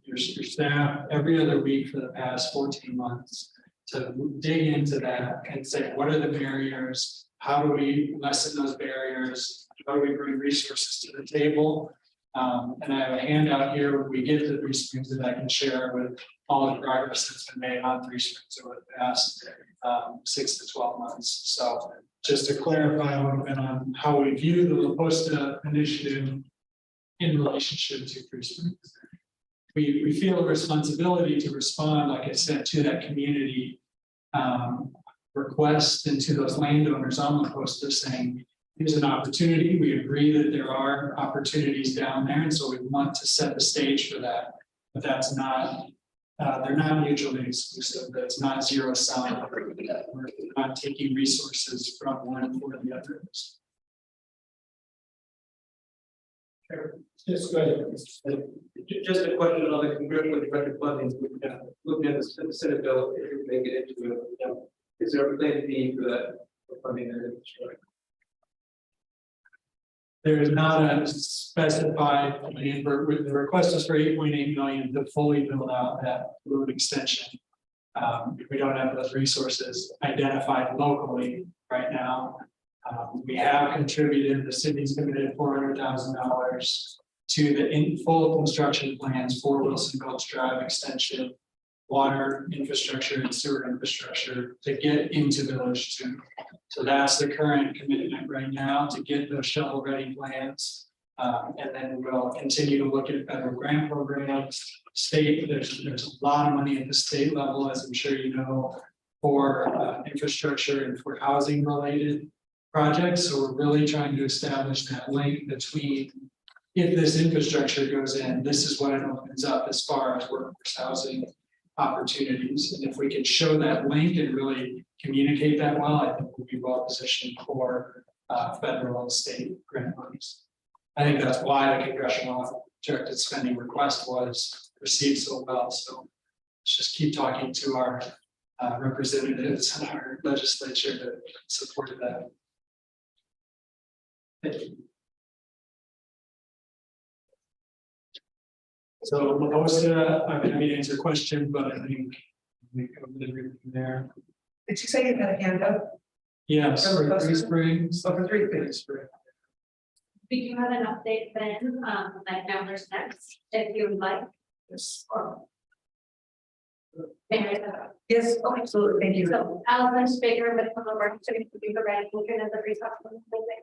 your staff every other week for the past 14 months to dig into that and say, what are the barriers? How do we lessen those barriers? How do we bring resources to the table? And I have a handout here when we get to Three Springs that I can share with all the progress that's been made on Three Springs over the past 6 to 12 months. So just to clarify a little bit on how we view the La Posta initiative in relationship to Three Springs. We feel a responsibility to respond, like I said, to that community request and to those landowners on La Posta saying, here's an opportunity. We agree that there are opportunities down there, and so we want to set the stage for that. But that's not, they're not mutually exclusive. That's not zero sum. We're not taking resources from one for the other.
Just go ahead.
Just a question on the congressional directed funding, looking at the Senate bill, if you make it into it, is there a plan B for that funding?
There is not a specified plan for, the request is for 8.8 million to fully build out that road extension. We don't have those resources identified locally right now. We have contributed, the city's committed $400,000 to the full construction plans for Wilson Gulch Drive extension, water infrastructure and sewer infrastructure to get into Village 2. So that's the current commitment right now, to get those shovel ready plans. And then we'll continue to look at federal grant programs. State, there's a lot of money at the state level, as I'm sure you know, for infrastructure and for housing related projects. So we're really trying to establish that link between, if this infrastructure goes in, this is what it opens up as far as workforce housing opportunities. And if we can show that link and really communicate that well, I think we'll be well positioned for federal and state grant monies. I think that's why the congressional directed spending request was received so well. So let's just keep talking to our representatives in our legislature that supported that. Thank you. So La Posta, I'm happy to answer a question, but I think we covered everything there.
Did you say you had a hand up?
Yes,
For La
for
Posta?
Three Springs.
Oh, for Three Springs.
We do have an update then, like numbers next, if you would like.
Yes. Yes, oh, absolutely, thank you.
So Alvin's bigger with some of our students to be provided, looking at the resource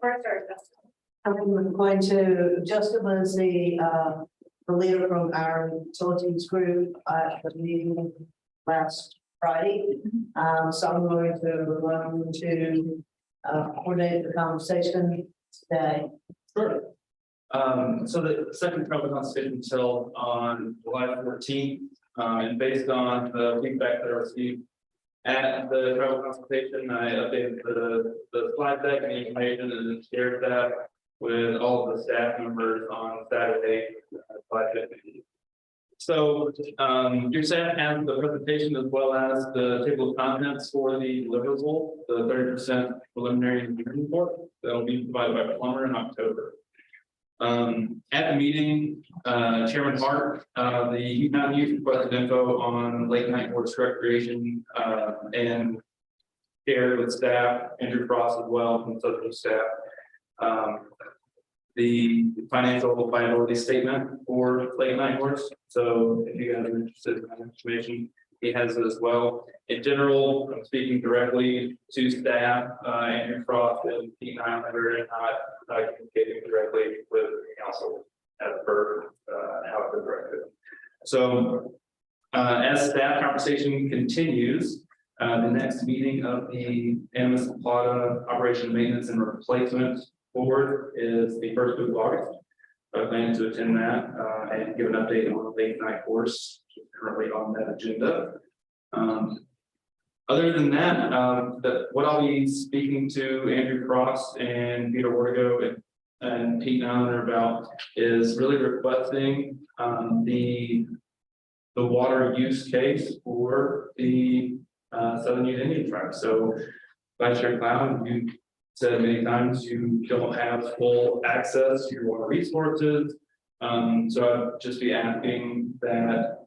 first or just.
I'm going to, Justin was the leader from our utilities group at the meeting last Friday. So I'm going to run to coordinate the conversation today.
Sure. So the second tribal consultation was held on July 14th, and based on the feedback that I received at the tribal consultation, I updated the slide deck and the information and shared that with all of the staff members on Saturday. So your staff has the presentation as well as the table of contents for the deliverable, the 30% preliminary engineering report that will be provided by Plummer in October. At the meeting, Chairman Hart, the Utah Youth requested info on late night horse recreation and shared with staff, Andrew Frost as well from social staff. The financial viability statement for late night horse. So if you guys are interested in that information, he has it as well. In general, I'm speaking directly to staff, Andrew Frost and Pete Nylander, and not communicating directly with the council as per how it's directed. So as staff conversation continues, the next meeting of the Animus Plata Operation Maintenance and Replacement Board is the 1st week of August. I plan to attend that and give an update on the late night course currently on that agenda. Other than that, what I'll be speaking to Andrew Frost and Peter Ortego and Pete and Alan are about is really requesting the water use case for the Southern Ute Indian Tribe. So Vice Chair Cloud, you said many times you don't have full access to your water resources. So I'd just be asking that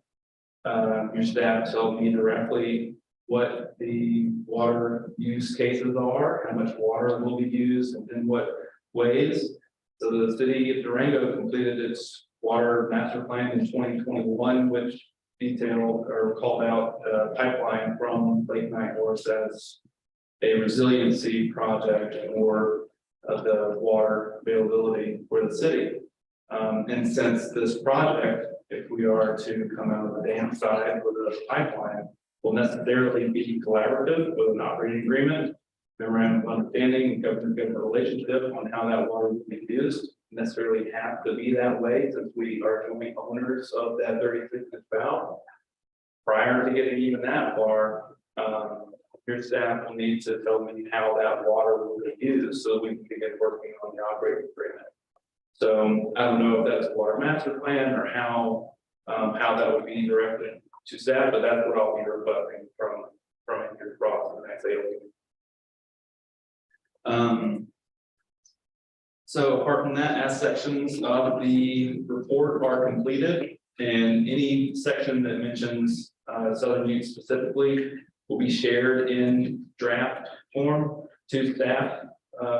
your staff tell me directly what the water use cases are, how much water will be used, and in what ways. So the city of Durango completed its water master plan in 2021, which detailed or called out a pipeline from Lake Night Horse as a resiliency project for the water availability for the city. And since this project, if we are to come out of the dam side with a pipeline, will necessarily be collaborative with an operating agreement, memorandum of understanding, government relationship on how that water will be used. Necessarily have to be that way since we are joint owners of that 36-inch valve. Prior to getting even that far, your staff will need to tell me how that water will be used so we can begin working on the operating agreement. So I don't know if that's a water master plan or how that would be directed to staff, but that's what I'll be requesting from your across the next 8 weeks. So apart from that, as sections of the report are completed, and any section that mentions Southern Ute specifically will be shared in draft form to staff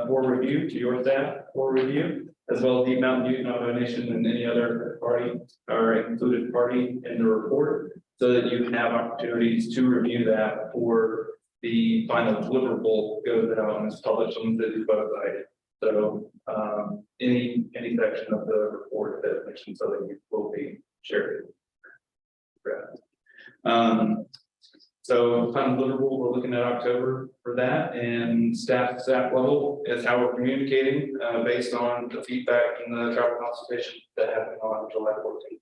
for review, to your staff for review, as well as the Mountain Ute Navajo Nation and any other party or included party in the report, so that you have opportunities to review that for the final deliverable goes out and is published on the city's website. So any section of the report that mentions Southern Ute will be shared. So final deliverable, we're looking at October for that, and staff level is how we're communicating based on the feedback and the tribal consultation that happened on July 14th.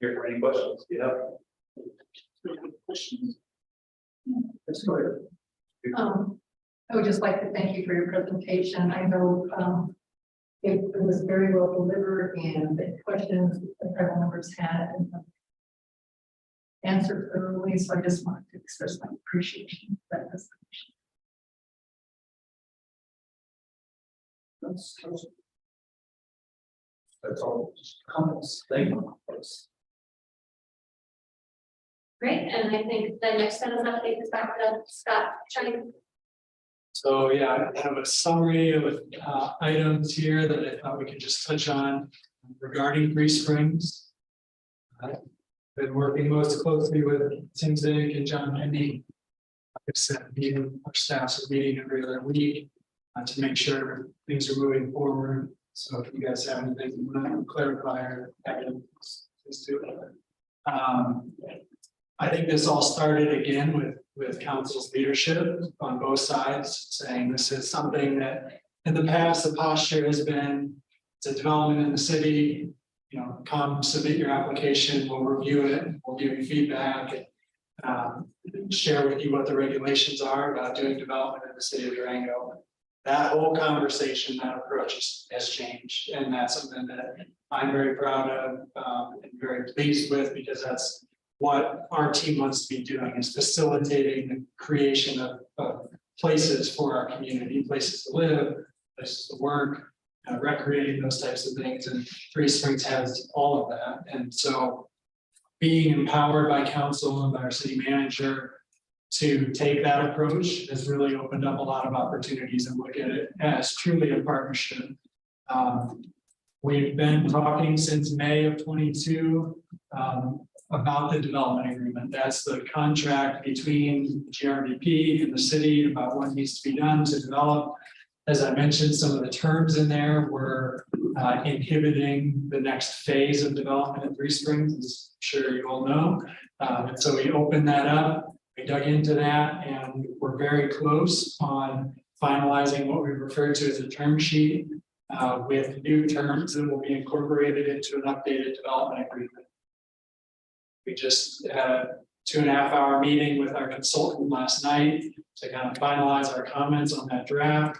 Here for any questions? Yeah.
Questions? Let's go ahead.
I would just like to thank you for your presentation. I know it was very well delivered and the questions the tribal members had answered thoroughly. So I just wanted to express my appreciation for that presentation.
That's all. Comments. Thank you.
Great, and I think the next set of updates is back to Scott Chang.
So yeah, I have a summary of items here that I thought we could just touch on regarding Three Springs. I've been working most closely with Tim Zink and John Hendy. Like I said, our staffs are meeting every other week to make sure things are moving forward. So if you guys have anything you want to clarify or add, please do it. I think this all started again with council's leadership on both sides, saying this is something that in the past, the posture has been, it's a development in the city, you know, come submit your application, we'll review it, we'll give you feedback, and share with you what the regulations are about doing development in the city of Durango. That whole conversation, that approach has changed, and that's something that I'm very proud of and very pleased with, because that's what our team wants to be doing, is facilitating the creation of places for our community, places to live, places to work, recreating, those types of things. And Three Springs has all of that. And so being empowered by council and by our city manager to take that approach has really opened up a lot of opportunities and look at it as truly a partnership. We've been talking since May of 22 about the development agreement. That's the contract between GRDP and the city about what needs to be done to develop. As I mentioned, some of the terms in there were inhibiting the next phase of development at Three Springs, as I'm sure you all know. And so we opened that up, we dug into that, and we're very close on finalizing what we refer to as a term sheet with new terms that will be incorporated into an updated development agreement. We just had a 2.5-hour meeting with our consultant last night to kind of finalize our comments on that draft.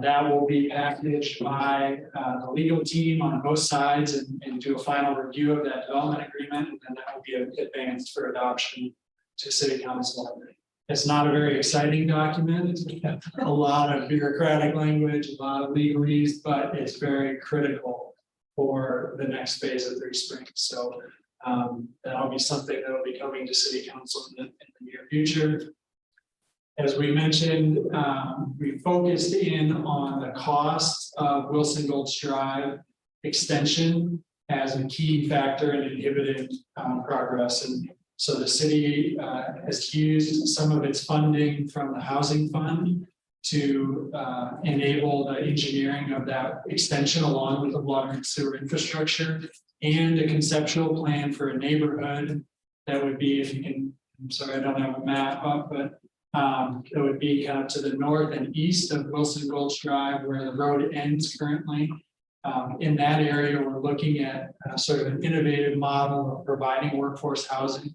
That will be packaged by the legal team on both sides and do a final review of that development agreement, and then that will be advanced for adoption to city council. It's not a very exciting document. It's a lot of bureaucratic language, a lot of legalese, but it's very critical for the next phase of Three Springs. So that'll be something that will be coming to city council in the near future. As we mentioned, we focused in on the cost of Wilson Gulch Drive extension as a key factor in inhibiting progress. And so the city has used some of its funding from the housing fund to enable the engineering of that extension along with the water and sewer infrastructure and a conceptual plan for a neighborhood that would be, if you can, I'm sorry, I don't have a map up, but it would be kind of to the north and east of Wilson Gulch Drive where the road ends currently. In that area, we're looking at sort of an innovative model of providing workforce housing,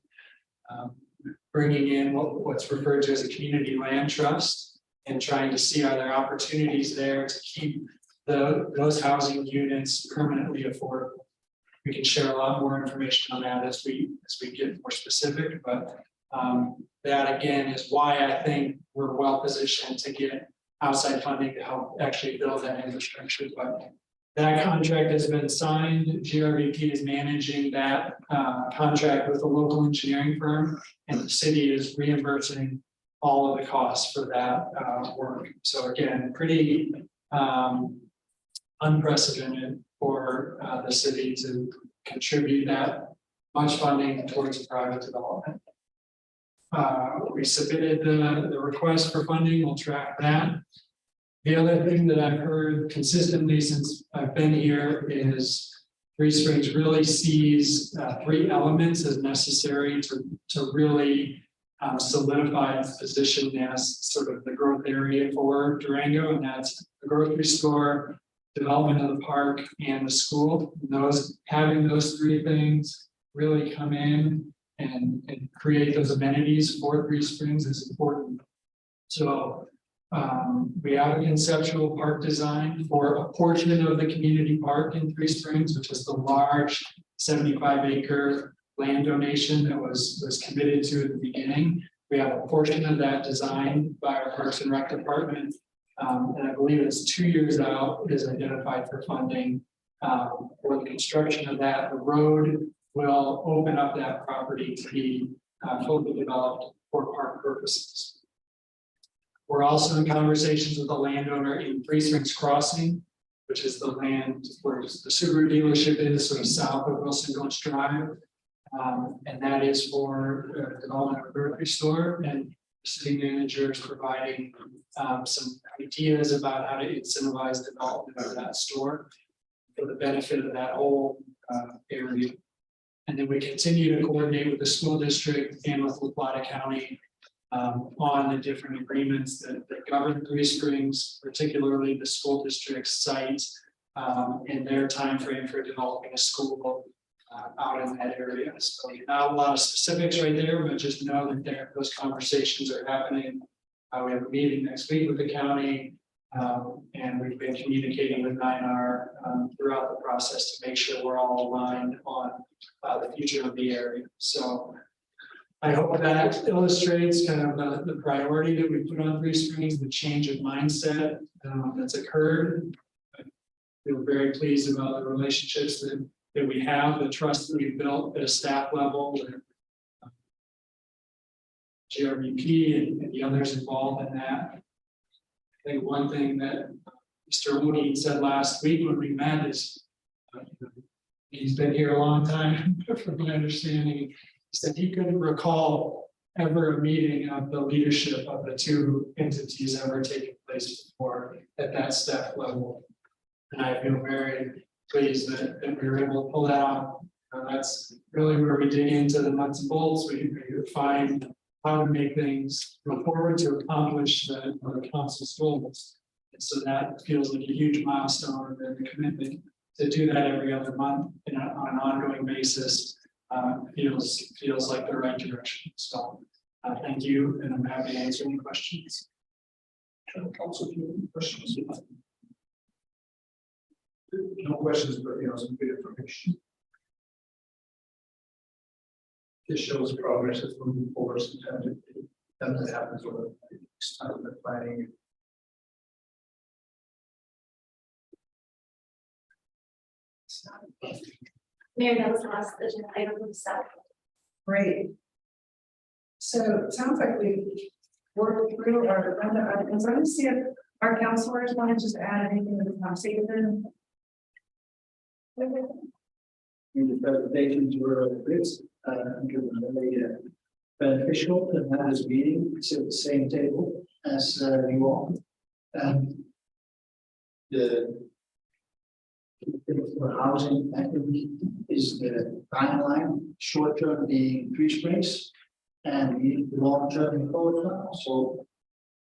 bringing in what's referred to as a community land trust and trying to see are there opportunities there to keep those housing units permanently affordable. We can share a lot more information on that as we get more specific, but that again is why I think we're well positioned to get outside funding to help actually build that infrastructure. But that contract has been signed. GRVP is managing that contract with a local engineering firm, and the city is reimbursing all of the costs for that work. So again, pretty unprecedented for the city to contribute that much funding towards private development. We submitted the request for funding. We'll track that. The other thing that I've heard consistently since I've been here is Three Springs really sees three elements as necessary to really solidify its position as sort of the growth area for Durango, and that's the grocery store, development of the park, and the school. And having those three things really come in and create those amenities for Three Springs is important. So we have a conceptual park design for a portion of the community park in Three Springs, which is the large 75-acre land donation that was committed to at the beginning. We have a portion of that designed by our Parks and Rec department, and I believe it's 2 years out is identified for funding for the construction of that. The road will open up that property to be fully developed for park purposes. We're also in conversations with the landowner in Three Springs Crossing, which is the land where the Subaru dealership is, sort of south of Wilson Gulch Drive. And that is for development of a grocery store, and the city manager is providing some ideas about how to incentivize development of that store for the benefit of that whole area. And then we continue to coordinate with the school district and with La Plata County on the different agreements that govern Three Springs, particularly the school district sites and their timeframe for developing a school out in that area. So not a lot of specifics right there, but just know that those conversations are happening. We have a meeting next week with the county, and we've been communicating with 9R throughout the process to make sure we're all aligned on the future of the area. So I hope that illustrates kind of the priority that we put on Three Springs, the change of mindset that's occurred. I feel very pleased about the relationships that we have, the trust that we've built at a staff level with GRVP and the others involved in that. I think one thing that Mr. Woody said last week when we met is he's been here a long time, from my understanding. He said he couldn't recall ever a meeting of the leadership of the two entities ever taking place before at that staff level. And I feel very pleased that we were able to pull that off. That's really where we dig into the nuts and bolts. We find how to make things go forward to accomplish the council's goals. And so that feels like a huge milestone, and the commitment to do that every other month on an ongoing basis feels like the right direction. So thank you, and I'm happy to answer any questions.
Council, if you have any questions. No questions, but some good information. This shows progress is moving forward. Sometimes it happens over the time of the planning.
Mayor, that was the last agenda item of the South.
Great. So it sounds like we worked through our agenda items. Let me see if our counselors want to just add anything to the conversation.
The presentations were good, really beneficial to have this meeting, sit at the same table as you all. The for housing activity is the timeline, short term being 3 springs, and the long term in Florida. So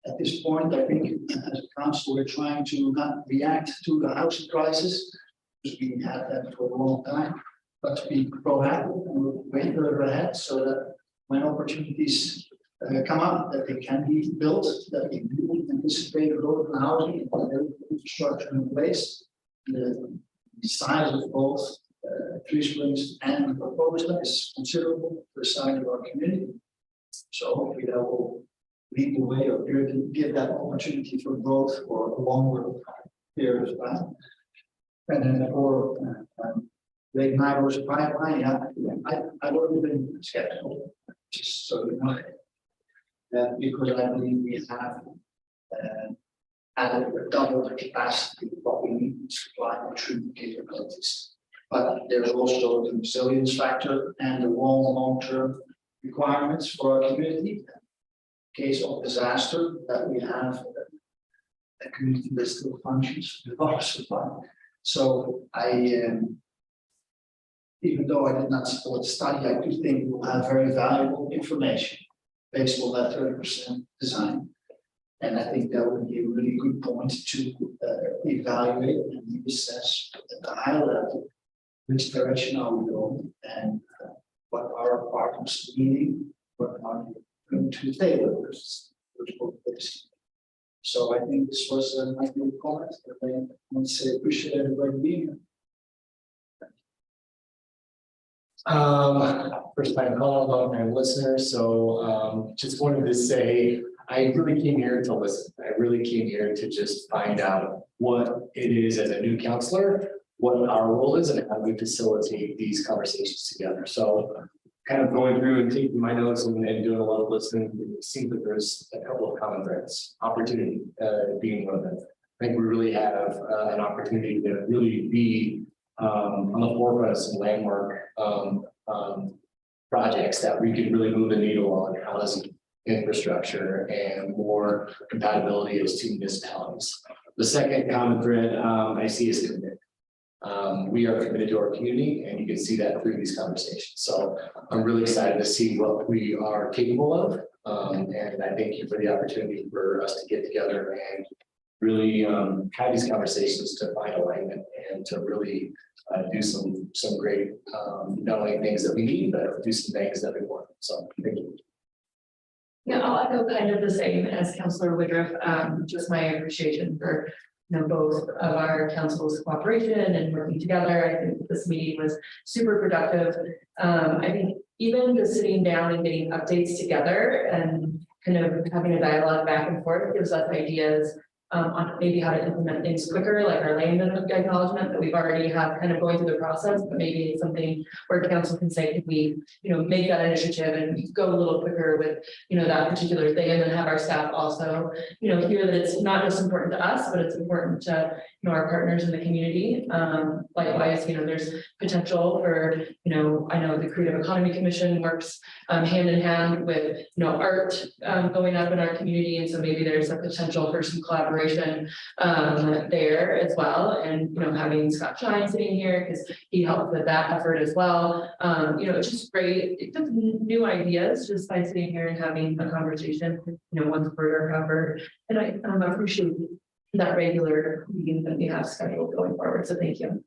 at this point, I think as a council, we're trying to not react to the housing crisis, because we had that for a long time, but to be proactive and look way further ahead, so that when opportunities come up, that they can be built, that we do anticipate a growth in housing and the infrastructure in place. The size of both 3 springs and the proposed is considerable for the size of our community. So hopefully that will lead the way or give that opportunity for growth for a longer period of time. And then for Lake Niagara's pipeline, yeah, I've already been skeptical, just so you know. Because I believe we have added or doubled the capacity of what we need to supply and treatment capabilities. But there's also the resilience factor and the long-term requirements for our community. In case of disaster, that we have a community that still functions with water supply. So even though I did not support the study, I do think we'll have very valuable information based on that 30% design. And I think that would be a really good point to evaluate and assess at the high level which direction are we going and what are our partners needing, what are we going to tailor versus this. So I think this was my good comment. I want to say appreciate everybody being here.
First time call, long time listener, so just wanted to say I really came here to listen. I really came here to just find out what it is as a new counselor, what our role is, and how we facilitate these conversations together. So kind of going through and taking my notes and doing a lot of listening, it seems that there's a couple of common threads, opportunity being one of them. I think we really have an opportunity to really be on the forefront of some landmark projects that we could really move the needle on housing, infrastructure, and more compatibility as two municipalities. The second common thread I see is commitment. We are committed to our community, and you can see that through these conversations. So I'm really excited to see what we are capable of. And I thank you for the opportunity for us to get together and really have these conversations to find alignment and to really do some great, not only things that we need, but do some things that we want. So thank you.
Yeah, I'll echo kind of the same as Councilor Woodruff, just my appreciation for both of our council's cooperation and working together. I think this meeting was super productive. I think even just sitting down and getting updates together and kind of having a dialogue back and forth gives us ideas on maybe how to implement things quicker, like our land acknowledgement that we've already have kind of going through the process, but maybe it's something where council can say, could we, make that initiative and go a little quicker with, that particular thing, and then have our staff also, hear that it's not just important to us, but it's important to, our partners in the community. Likewise, there's potential for, I know the Creative Economy Commission works hand in hand with, art going up in our community, and so maybe there's a potential for some collaboration there as well, and having Scott Shine sitting here because he helped with that effort as well. It's just great. It took new ideas just by sitting here and having a conversation, once further covered. And I appreciate that regular meeting that we have scheduled going forward. So thank you.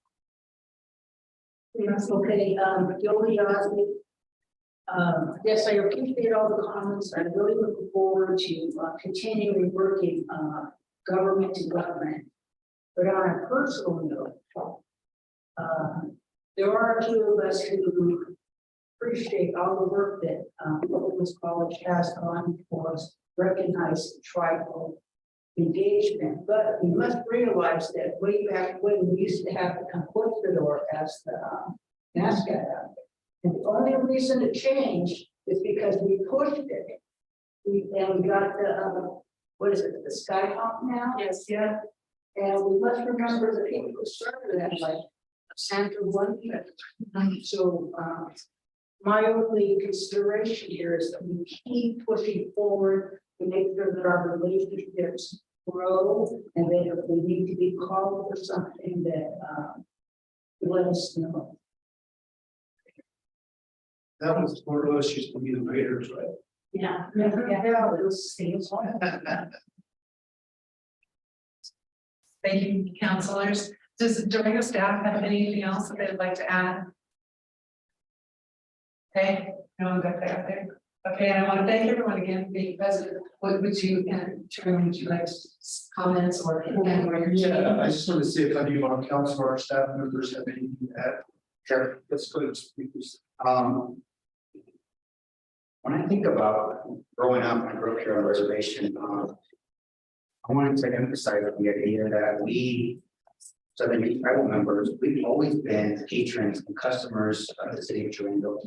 Yes, okay, Yoli asked me
Yes, I appreciate all the comments. I'm really looking forward to continuing working government to government. But on a personal note, there are two of us who appreciate all the work that this college has done towards recognizing tribal engagement. But we must realize that way back when we used to have the conquistador as the mascot. And the only reason it changed is because we pushed it. We got the, what is it, the Skyhawk now?
Yes, yeah.
And we must remember the people who started that, like Sandra one. So, my only consideration here is that we keep pushing forward to make sure that our relationships grow, and that if we need to be called for something, that let us know.
That was more or less used to be the Raiders, right?
Yeah. Yeah, those things.
Thank you, counselors. Does Durango staff have anything else that they'd like to add? Okay, no one got that there. Okay, and I want to thank everyone again for being present. What would you, and Sharon, would you like comments or?
Yeah, I just want to see if any of our council or our staff members have anything to add.
Sure.
Let's go to speakers.
When I think about growing up, I grew up here on a reservation. I wanted to emphasize the idea that we, so the new tribal members, we've always been patrons and customers of the city of Durango.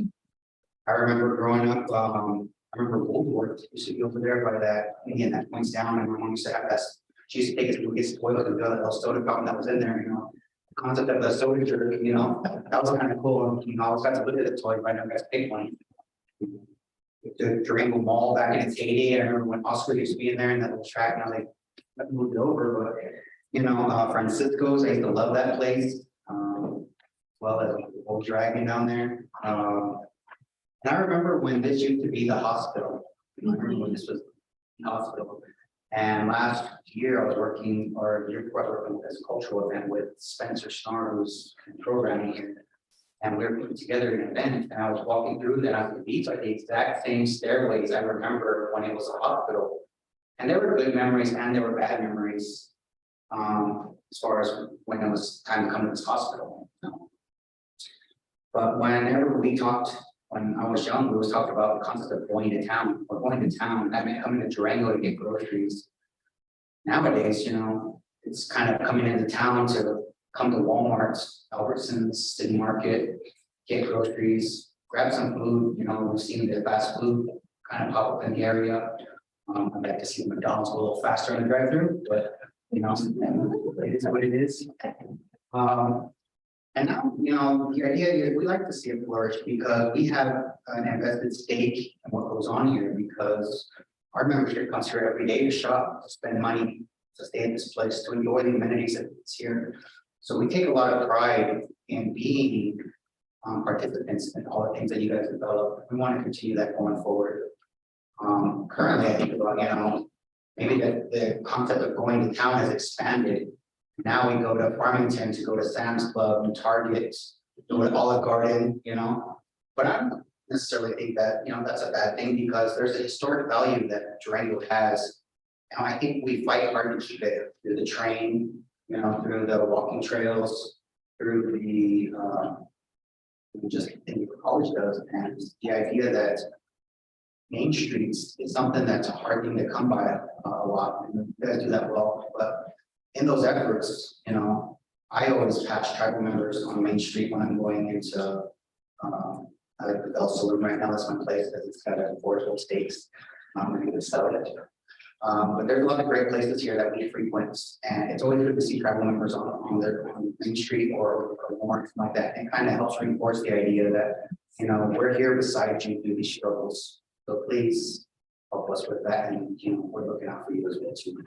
I remember growing up, I remember Woolworth used to be over there by that median that points down, and my mom used to have that. She used to take us to get spoiled and go to the soda fountain that was in there, you know. The concept of the soda jerk, you know, that was kind of cool. You know, I always got to look at the toy right now, guys, big one. The Durango Mall back in its heyday. I remember when Oscar used to be in there and that little track, now they moved it over, but you know, Francisco's, I used to love that place. Well as the old dragon down there. And I remember when this used to be the hospital. I remember when this was the hospital. And last year I was working, or the year before I was working with this cultural event with Spencer Snarr, who's programming here. And we were putting together an event, and I was walking through that. These are the exact same stairways I remember when it was a hospital. And there were good memories and there were bad memories. As far as when it was time to come to this hospital. But whenever we talked, when I was young, we always talked about the concept of going to town. Or going to town, that meant coming to Durango to get groceries. Nowadays, you know, it's kind of coming into town to come to Walmart, Albertsons, City Market, get groceries, grab some food. You know, we've seen the fast food kind of pop up in the area. I'd like to see McDonald's go a little faster in the drive-thru, but you know, it is what it is. And now, you know, the idea is we like to see it flourish because we have an invested stake in what goes on here, because our membership comes here every day to shop, to spend money, to stay in this place, to enjoy the amenities that's here. So we take a lot of pride in being participants in all the things that you guys develop. We want to continue that going forward. Currently, I think about, you know, maybe the concept of going to town has expanded. Now we go to Farmington to go to Sam's Club and Target, go to Olive Garden, you know. But I don't necessarily think that, you know, that's a bad thing, because there's a historic value that Durango has. And I think we fight hard to keep it through the train, you know, through the walking trails, through the just thing the college does. And the idea that Main Streets is something that's a hard thing to come by a lot, and you guys do that well. But in those efforts, you know, I always pass tribal members on Main Street when I'm going into I like the Bell Saloon right now. That's my place because it's got affordable steaks. I'm going to sell it. But there's a lot of great places here that we frequent, and it's always good to see tribal members on Main Street or something like that. It kind of helps reinforce the idea that, you know, we're here beside you through these struggles. So please help us with that, and you know, we're looking out for you as well too.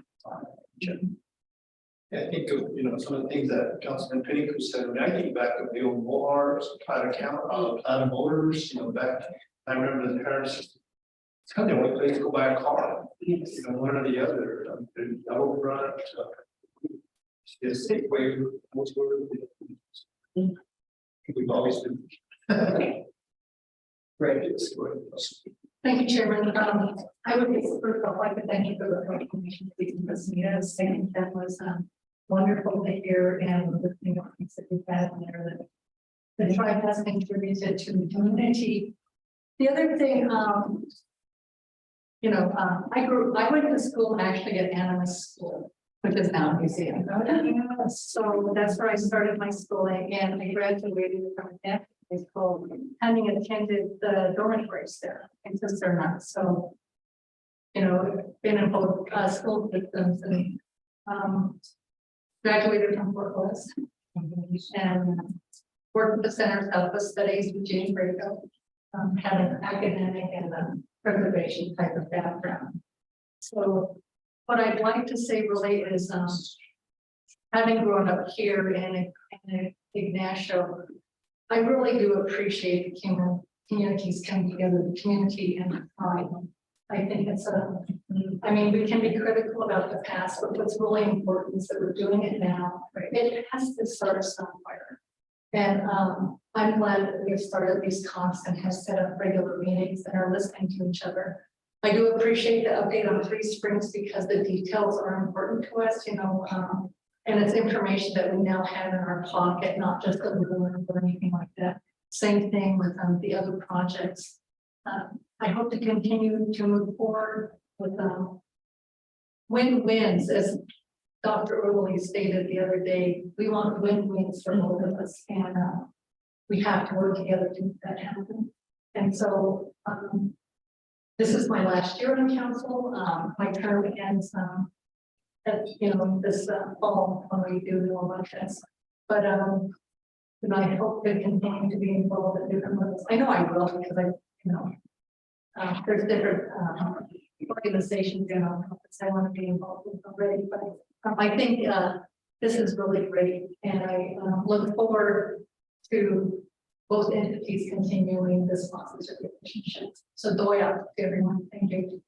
I think of, you know, some of the things that Councilman Pinnick said. When I think back of the old Walmarts, Plaid Motors, you know, back, I remember the parents, it's kind of the only place to go buy a car. You know, one or the other, the yellow front. It's a safe way, most of it. We've always been. Great. It's great.
Thank you, Chairman. I would first of all like to thank you for the recognition of these mosquitoes. I think that was wonderful to hear and the things that we've had there that the tribe has contributed to the community. The other thing, I went to school actually at Animas School, which is now a museum. So that's where I started my schooling, and I graduated from that school, having attended the dormitories there, and since they're not, so. Been in both school systems and graduated from Fort West and worked with the Center of Southwest Studies with James Braco, had an academic and preservation type of background. So what I'd like to say really is, having grown up here in Ignacio, I really do appreciate the communities coming together, the community and the pride. I think it's we can be critical about the past, but what's really important is that we're doing it now. It has to start somewhere. And I'm glad that we've started these talks and have set up regular meetings and are listening to each other. I do appreciate the update on Three Springs because the details are important to us, and it's information that we now have in our pocket, not just a rumor or anything like that. Same thing with the other projects. I hope to continue to move forward with win-wins, as Dr. Overly stated the other day. We want win-wins for both of us, and we have to work together to make that happen. And so this is my last year on council. My term ends this fall when we do the elections. But I hope to continue to be involved at different levels. I know I will, because there's different organizations, I want to be involved with already, but I think this is really great, and I look forward to both entities continuing this positive relationship. So Doya to everyone, thank you.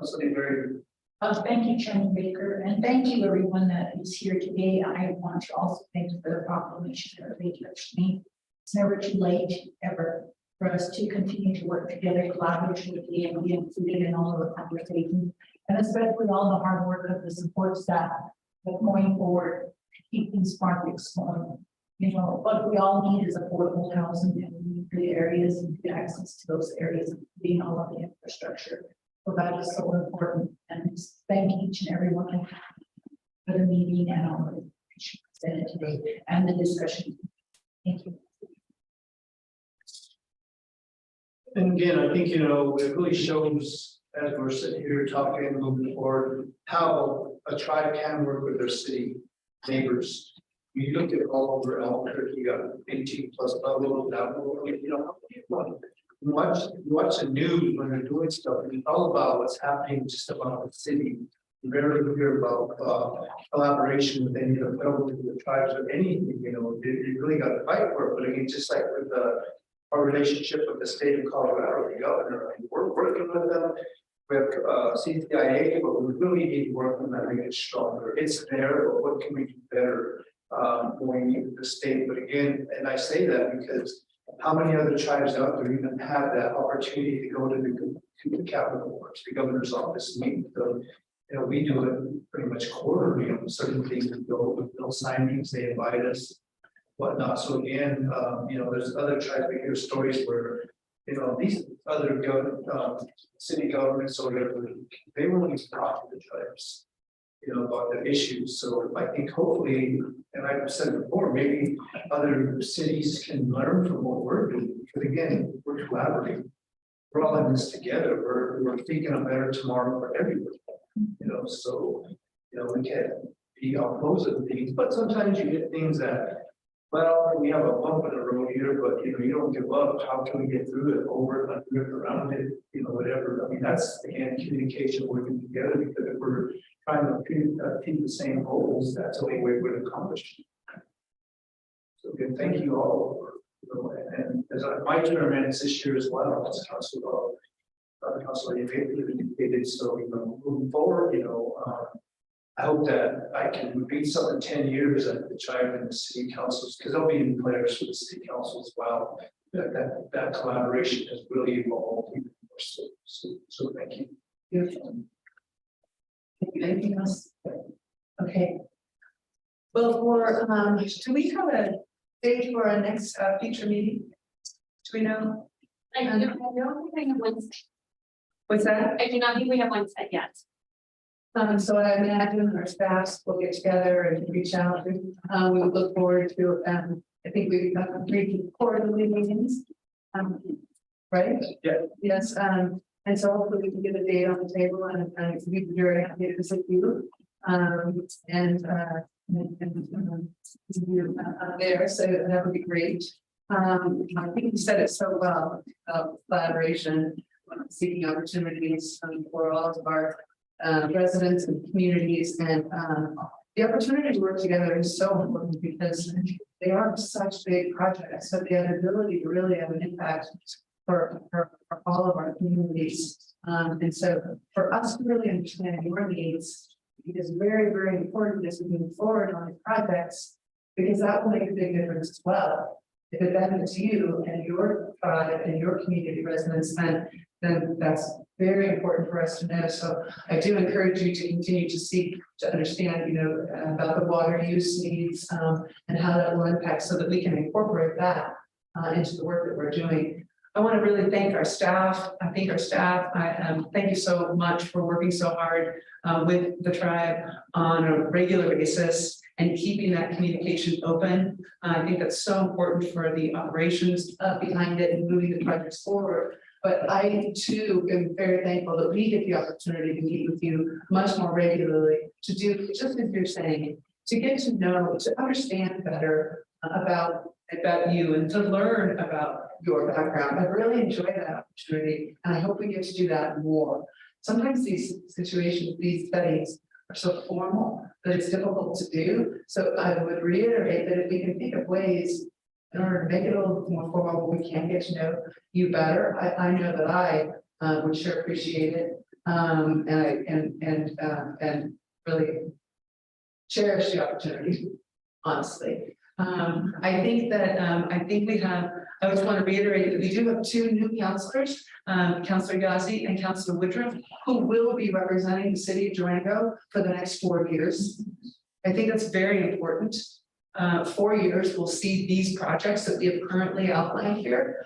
Something very
Thank you, Chairman Baker, and thank you everyone that is here today. I want to also thank you for the proclamation that they touched me. It's never too late ever for us to continue to work together collaboratively and be included in all of the conversations, and especially all the hard work of the support staff that going forward to keep these projects going. What we all need is affordable housing, and we need good areas and good access to those areas, being all of the infrastructure. So that is so important, and thank each and every one for the meeting and all of the information presented today and the discussion. Thank you.
And again, I think, it really shows, as we're sitting here talking, moving forward, how a tribe can work with their city neighbors. When you look at all over Albuquerque, you got 18 plus Pueblo, watch the news when they're doing stuff, and it's all about what's happening just about the city. You rarely hear about collaboration with any of the tribes or anything, you really got to fight for it. But again, just like with our relationship with the state of Colorado, the governor, we're working with them. We have CTIA, but we really need to work on that, make it stronger. It's there, but what can we do better going into the state? But again, and I say that because how many other tribes out there even have that opportunity to go to the Capitol or to the governor's office and meet with them? We do it pretty much quarterly on certain things that go with bill signings, they invite us, whatnot. So again, there's other tribes, we hear stories where, these other city governments or whatever, they really talk to the tribes, about the issues. So I think hopefully, and I've said before, maybe other cities can learn from what we're doing. Because again, we're collaborating. We're all in this together. We're thinking a better tomorrow for everyone. So we can't be opposite things, but sometimes you get things that, well, we have a bump in the road here, but you don't give up. How can we get through it, over it, under it, around it, whatever. I mean, that's again communication, working together, because if we're trying to achieve the same goals, that's the only way we're accomplishing. So again, thank you all for, and as my term ends this year as well, as council, indicated. So moving forward, I hope that I can repeat some in 10 years at the tribe and the city councils, because I'll be in players for the city council as well. That collaboration has really evolved. Even more so thank you.
Beautiful. Anything else? Okay. Well, do we have a date for our next future meeting? Do we know?
I don't think we have one set.
What's that?
I do not think we have one set yet.
So I imagine our staffs will get together and reach out. We would look forward to, I think we've got 3 quarterly meetings. Right?
Yeah.
Yes, and so hopefully we can get a date on the table and we'd be very happy to visit you. There, so that would be great. I think you said it so well, collaboration, seeking opportunities for all of our residents and communities, and the opportunity to work together is so important because they are such big projects, so they have the ability to really have an impact for all of our communities. And so for us to really understand your needs, it is very, very important as we move forward on these projects, because that will make a big difference as well. If it benefits you and your tribe and your community residents, then that's very important for us to know. So I do encourage you to continue to seek to understand, about the water use needs and how that will impact, so that we can incorporate that into the work that we're doing. I want to really thank our staff. I thank you so much for working so hard with the tribe on a regular basis and keeping that communication open. I think that's so important for the operations behind it and moving the projects forward. But I too am very thankful that we get the opportunity to meet with you much more regularly, to do just as you're saying, to get to know, to understand better about you and to learn about your background. I really enjoy that opportunity, and I hope we get to do that more. Sometimes these situations, these studies are so formal that it's difficult to do. So I would reiterate that if we can think of ways in order to make it a little more formal, we can get to know you better. I know that I would sure appreciate it, and really cherish the opportunity, honestly. I think we have, I just want to reiterate that we do have 2 new counselors, Councillor Yazzie and Councillor Woodruff, who will be representing the city of Durango for the next 4 years. I think that's very important. 4 years, we'll see these projects that we have currently outlined here,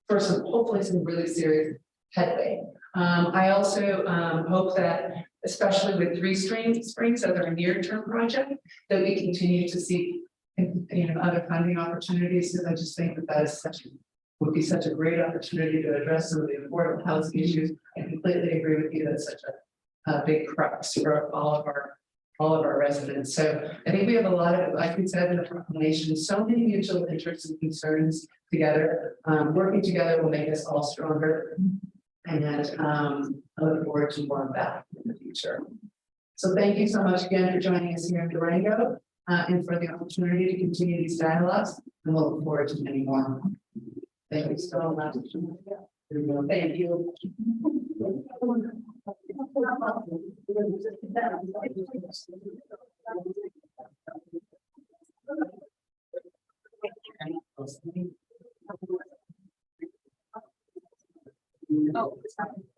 for hopefully some really serious headway. I also hope that, especially with 3 Springs as our near-term project, that we continue to see, other funding opportunities, because I just think that would be such a great opportunity to address some of the affordable housing issues. I completely agree with you. That's such a big crux for all of our residents. So I think we have a lot of, like we said in the proclamation, so many mutual interests and concerns together. Working together will make us all stronger. And I look forward to more of that in the future. So thank you so much again for joining us here in Durango and for the opportunity to continue these dialogues. And we'll look forward to many more. Thank you so much. Thank you.
Oh, sorry.